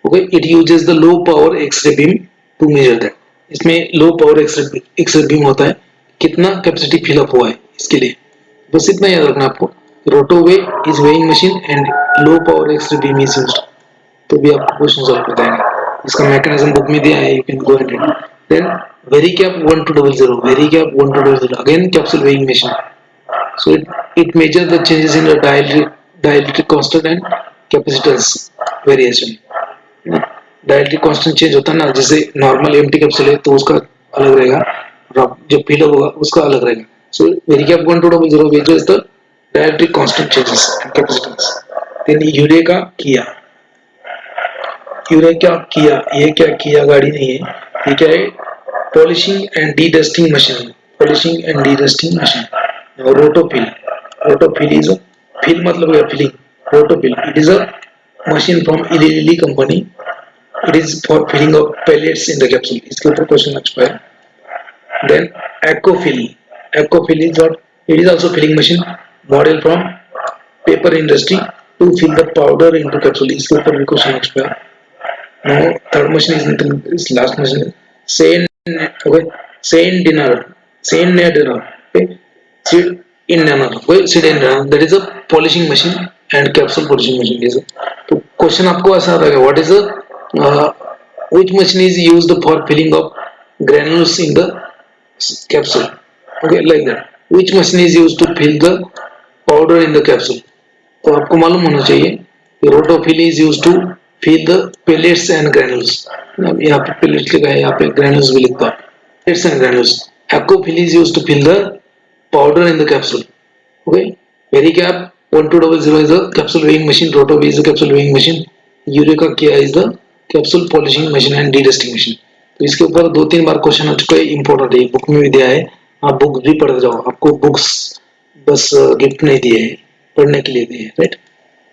Okay, it uses the low power X-ray beam to measure that. इसमें लो power x ray beam होता है, कितना capacity fill up हुआ है इसके लिए, बस इतना याद रखना आपको। Rotoweigh is weighing machine and low power x ray beam is used, तो भी आपको क्वेश्चन सॉल्व कर देंगे। इसका मैकेनिज्म बुक में दिया है, you can go and read. Then Vericap 1200, Vericap 1200 again capsule weighing machine, so it measures the changes in the dielectric constant and capacitance variation. Directly constant change होता है ना, जैसे नॉर्मल एम्प्टी कैप्सूल है तो उसका अलग रहेगा, और जो फिल होगा उसका अलग रहेगा। सो वेरिकैप 1200 measures the dielectric constant changes and capacitance. then eureka किया, ये क्या किया गाड़ी नहीं है, ये क्या है, polishing and dedusting machine, polishing and dedusting machine. Rotofil is fill मतलब है filling, Rotofil it is a machine from Eli company, it is for filling of pellets in the capsule. इसके ऊपर question आ चुका है। then aquafill is what, it is also filling machine model from paper industry to fill the powder into capsule, इसके ऊपर भी question आ चुका है। now third machine is nothing, is last machine, Saint dinner, okay, seed in dinner, that is a polishing machine and capsule polishing machine is तो question आपको ऐसा रहेगा, what is the which machine is used for filling of granules in the capsule, okay, like that, which machine is used to fill the powder in the capsule। तो आपको मालूम होना चाहिए कि रोटोफिल is used to fill the pellets and granules, यहाँ पे pellets लिखा है, यहाँ पे granules भी लिखा है, pellets and granules। aquafill is used to fill the powder in the capsule, okay। Vericap 1200 is a capsule weighing machine, rotovi is a capsule weighing machine, eureka क्या is the capsule polishing machine and D-dusting machine. तो इसके ऊपर 2-3 बार question आ चुका है, important है, book में भी दिया है, आप बुक भी पढ़ जाओ, आपको बुक्स बस गिफ्ट नहीं दिए हैं, पढ़ने के लिए दिए, right.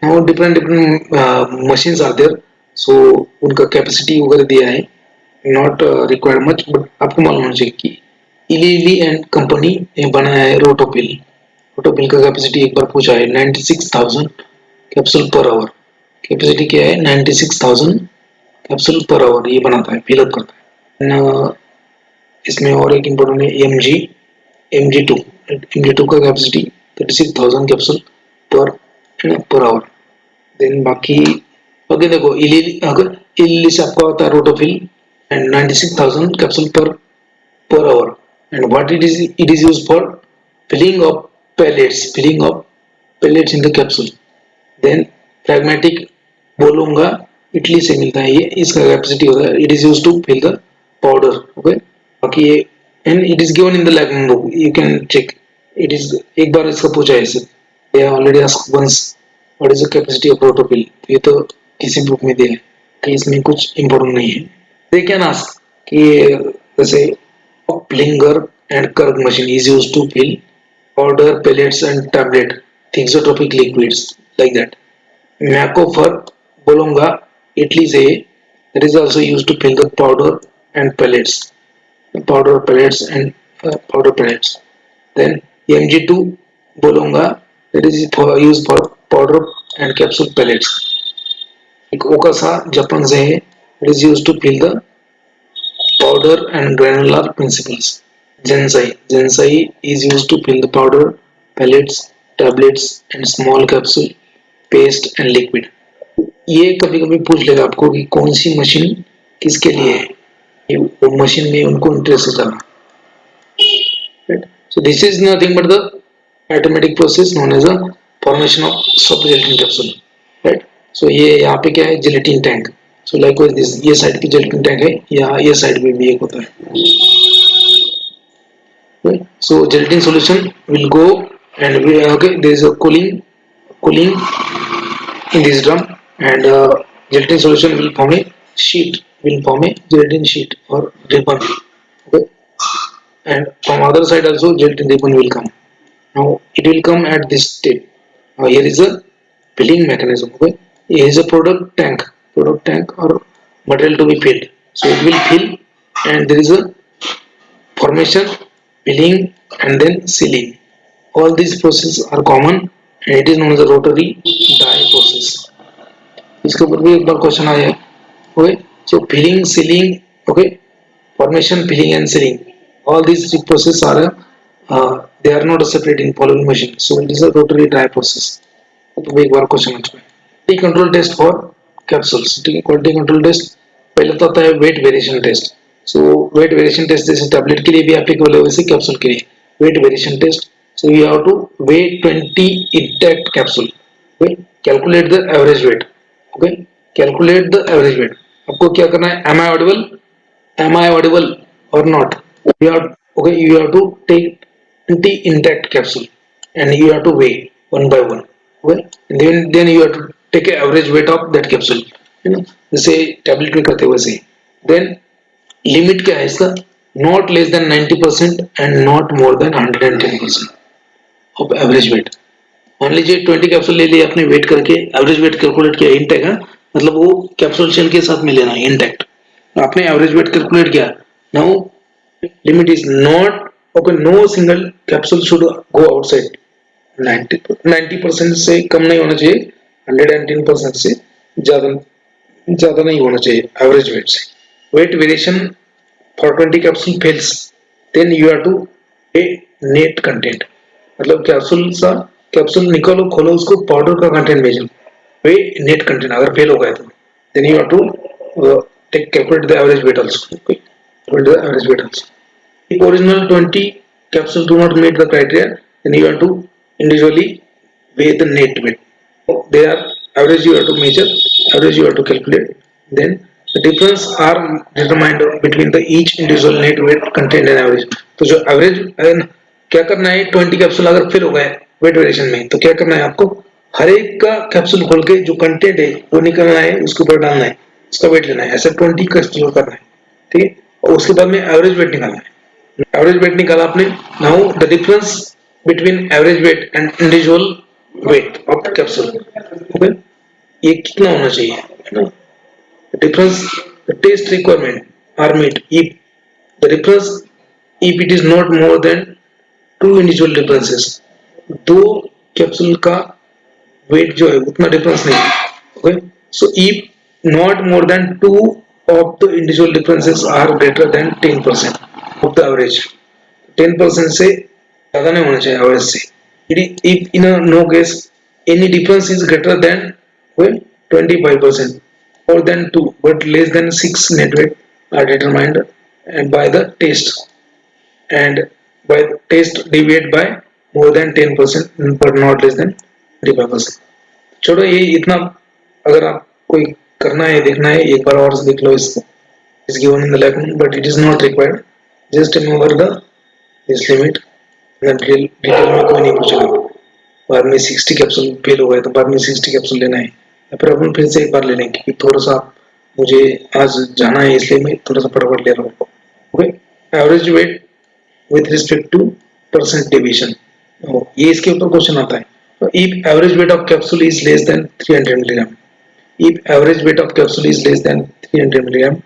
Now different machines are there, so उनका कैपेसिटी वगैरह दिया है, नॉट रिक्वायर्ड मच, बट आपको मालूम होना चाहिए कि इली एंड कंपनी ने बनाया है रोटोपिल का कैपेसिटी एक बार पूछा है 96,000 कैप्सूल पर आवर, कैपेसिटी क्या है 96,000 कैप्सूल पर आवर ये बनाता है, फिलअप करता है। इसमें और एक इम्पोर्टेंट है एम जी टू का capacity 36,000 capsule per hour. Then बाकी देखो अगर इली से आपको आता है Rotofil and 96,000 capsule per hour, and what it is used for filling of pellets in the capsule. Then pragmatic बोलूंगा इटली से मिलता है, ये इसका कैपेसिटी होता है, it is used to fill the powder. Okay, बाकी ये and it is given in the lacking book, you can check it is. एक बार इसका पूछा है, ये already asked once what is the capacity of Rotofil, ये तो किसी बुक में दिया है कि इसमें कुछ इंपॉर्टेंट नहीं है। दे कैन आस्क कि जैसे Plinger and Kirk machine is used to fill powder, pellets and tablet thixotropic liquids like that. Macofer बोलूंगा इटली से, that is also used to fill the powder and pellets, powder pellets. Then mg2 बोलूंगा that is used for powder and capsule pellets. एक ओकासा Japan से है, it is used to fill the powder and granular principles. Gensai is used to fill the powder, pellets, tablets and small capsule, paste and liquid. ये कभी कभी पूछ लेगा आपको कि कौन सी मशीन किसके लिए है, वो मशीन में उनको इंटरेस्ट होता है। So this is nothing but the automatic process known as a formation of soft gelatin capsule, right? So ये यहाँ पे क्या है, gelatin tank. So likewise this, ये साइड पे gelatin tank है, यहाँ ये साइड पे भी एक होता है। Okay. So gelatin solution will go and there is a cooling in this drum, and gelatin solution will form a gelatin sheet or ribbon. Okay. And from other side also gelatin ribbon will come. Now it will come at this step. Now here is a filling mechanism. Okay. Here is a product tank or material to be filled. So it will fill, and there is a formation, filling and then sealing. All these processes are common and it is known as the rotary die process. इसके ऊपर भी एक बार question आया है। Okay, so filling, sealing, okay, formation, filling and sealing, all these three processes are they are not separate in following machine, so it is a rotary die process. तो भी एक बार question आ चुका है। Quality control test for capsules, ठीक है। Quality control test पहले तो आता है weight variation test. So weight variation test जैसे टैबलेट के लिए भी एप्लीकेबल है, वैसे कैप्सूल के लिए weight variation test. So you have to weigh 20 intact capsule, okay, calculate the average weight, okay, calculate the average weight. आपको क्या करना है, am I audible or not, you have, okay, you have to take 20 intact capsule and you have to weigh one by one, okay, and then you have to take a average weight of that capsule, you know, जैसे tablet में करते वैसे। then limit क्या है इसका, not less than 90% and not more than 110% of average weight। मान लीजिए 20 capsule ले लिए आपने, वेट करके एवरेज वेट कैलकुलेट किया इंटैक्ट है, मतलब वो कैप्सूल शेल के साथ में लेना है इंटैक्ट, आपने एवरेज वेट कैलकुलेट किया। Now limit is not, okay, no single capsule should go outside 90% से कम नहीं होना चाहिए, 110% से ज्यादा नहीं होना चाहिए एवरेज वेट से। Weight variation for 20 capsule fails, then you have to a net content, मतलब कैप्सूल निकालो, खोलो उसको, पाउडर का कंटेंट भेजो, वे नेट कंटेंट अगर फेल हो गया तो then you have to take calculate the average weight also, okay, with the average weight also. If original 20 capsules do not meet the criteria, then you have to individually weigh the net weight. They are average you have to measure, average you have to calculate. Then the difference are determined between the each individual net weight contained and average. तो जो average क्या करना है, 20 capsule अगर fill हो गए wait variation में, तो क्या करना है आपको, हर एक का कैप्सूल खोल के जो कंटेंट है वो निकलना है, उसके ऊपर डालना है, उसका वेट लेना है, ऐसे 20 कैप्सूल करना है, ठीक है। और उसके बाद में एवरेज वेट निकालना है, एवरेज वेट निकाला आपने। Now the difference between average weight and individual weight of capsule, okay, ये कितना होना चाहिए, है ना। Difference, the test requirement are meet if the difference, if it is not more than 2 individual differences, 2 capsule का weight जो है उतना डिफरेंस नहीं है, okay. So if not more than two of the individual differences are greater than 10% of the average. 10% से ज़्यादा नहीं होना चाहिए average से. If in a no case any difference is greater than 25%, more than 2 but less than 6 net weight are determined and by the test, and by the test deviate by more than 10% but not less than 25%. छोड़ो ये इतना, अगर आप कोई करना है देखना है एक बार और देख लो इसको. is given in the lecture but it is not required. Just remember the this limit. Detail में कोई नहीं पूछेगा. बाद में 60 कैप्सूल फेल हो गए तो बाद में 60 कैप्सूल लेना है या फिर अपन फिर से एक बार ले लेंगे क्योंकि थोड़ा सा मुझे आज जाना है इसलिए मैं थोड़ा सा फटाफट ले रहा हूँ. Okay. Average weight with respect two percent deviation, ये इसके ऊपर क्वेश्चन आता है. If average weight of capsule is less than 300 milligram, if average weight of capsule is less than 300 milligram,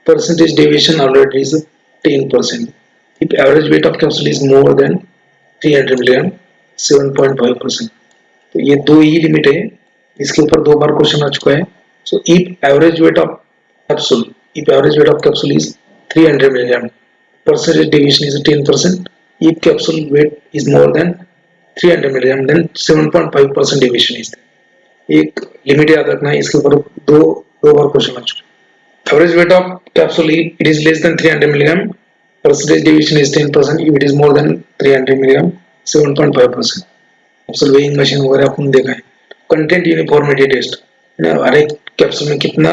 percentage deviation already is 10%. If average weight of capsule is more than 300 milligram, 7.5%. तो ये दो ही limit है, इसके ऊपर दो बार question आ चुका है. So if average weight of capsule is 300 milligram, percentage deviation is 10%. If capsule weight is more than 300 milligram, then 7.5% deviation is there. एक लिमिट याद रखना है, इसके ऊपर दो बार क्वेश्चन आ चुका है. Average weight of capsule it is less than 300 milligram, percentage deviation is 10%. If it is more than 300 milligram 7.5%. Capsule weighing machine वगैरह आपने देखा है. कंटेंट यूनिफॉर्मिटी टेस्ट, हर एक कैप्सूल में कितना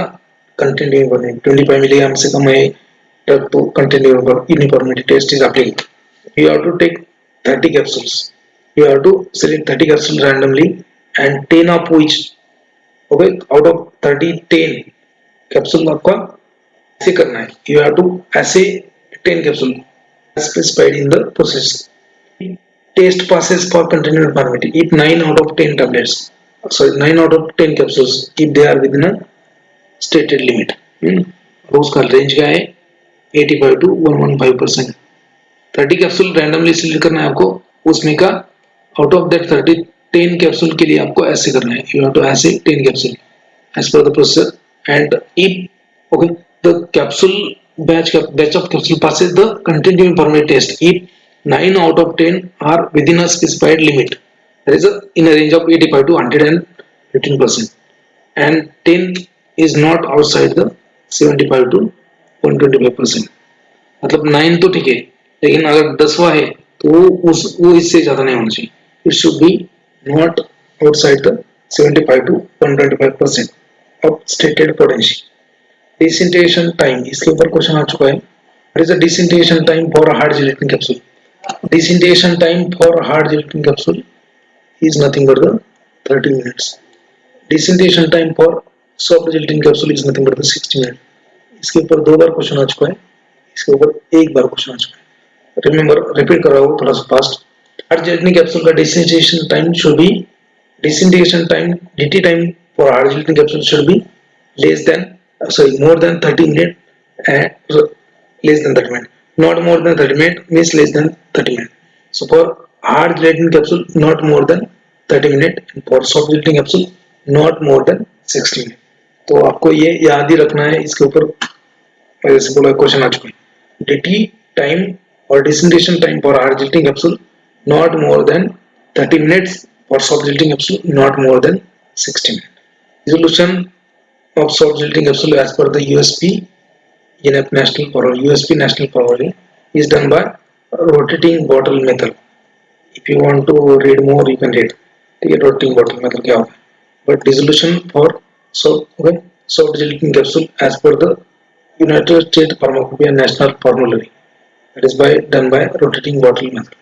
कंटेंट यूनिफॉर्मिटी, 25 मिलीग्राम से कम है तो content uniformity test is applicable. You have to take 30 capsules, you have to select 30 capsules randomly and 10 of which, okay, out of 30 10 capsule आपका ऐसे करना है. you have to ऐसे 10 capsule as specified in the process. Test passes for continued uniformity if 9 out of 10 tablets, sorry 9 out of 10 capsules if they are within a stated limit. उसका range क्या है 85 to 115%. 30 capsule randomly select करना है आपको, उसमें का out of that 30 10 capsule के लिए आपको ऐसे करना है. यू हैव टू ऐसे 10 capsule as per the processor and if okay the capsule batch of capsule passes the content uniformity test if 9 out of 10 are within a specified limit, there is a in a range of 85 to 115% and 10 is not outside the 75 to 125%. मतलब 9 तो ठीक है लेकिन अगर 10वां है तो वो इससे ज्यादा नहीं होना चाहिए. It should be not outside the 75 to 125% of stated potency. Disintegration time, इसके ऊपर क्वेश्चन आ चुका है. What is the disintegration time for a hard gelatin capsule? Disintegration time for a hard gelatin capsule is nothing but the 30 minutes. Disintegration time for soft gelatin capsule is nothing but the 60 minutes. इसके ऊपर दो बार question आ चुका है, इसके ऊपर एक बार question आ चुका है. रिमेंबर रिपीट कर रहा हूँ थोड़ा सा फास्ट. हार्ड जेलेटिन कैप्सूल का disintegration time should be, disintegration time DT time for hard gelatin capsule should be less than sorry more than 30 minutes and less than 30 minutes, not more than 30 minutes means less than 30 minutes. So for hard gelatin capsule not more than 30 minutes and for soft gelatin capsule not more than 60 minutes. तो आपको ये याद ही रखना है. इसके ऊपर जैसे बोला क्वेश्चन आ चुका है. DT time or disintegration time for hard gelatin capsule not more than 30 minutes, for soft gelatin capsule not more than 60 minutes. Resolution of soft gelatin capsule as per the USP national power is done by rotating bottle method. If you want to read more you can read. ठीक है, rotating bottle method क्या होगा. But dissolution for soft gelatin capsule as per the United States Pharmacopoeia National Formulary, that is done by rotating bottle method.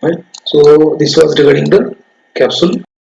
Right. So this was regarding the capsule.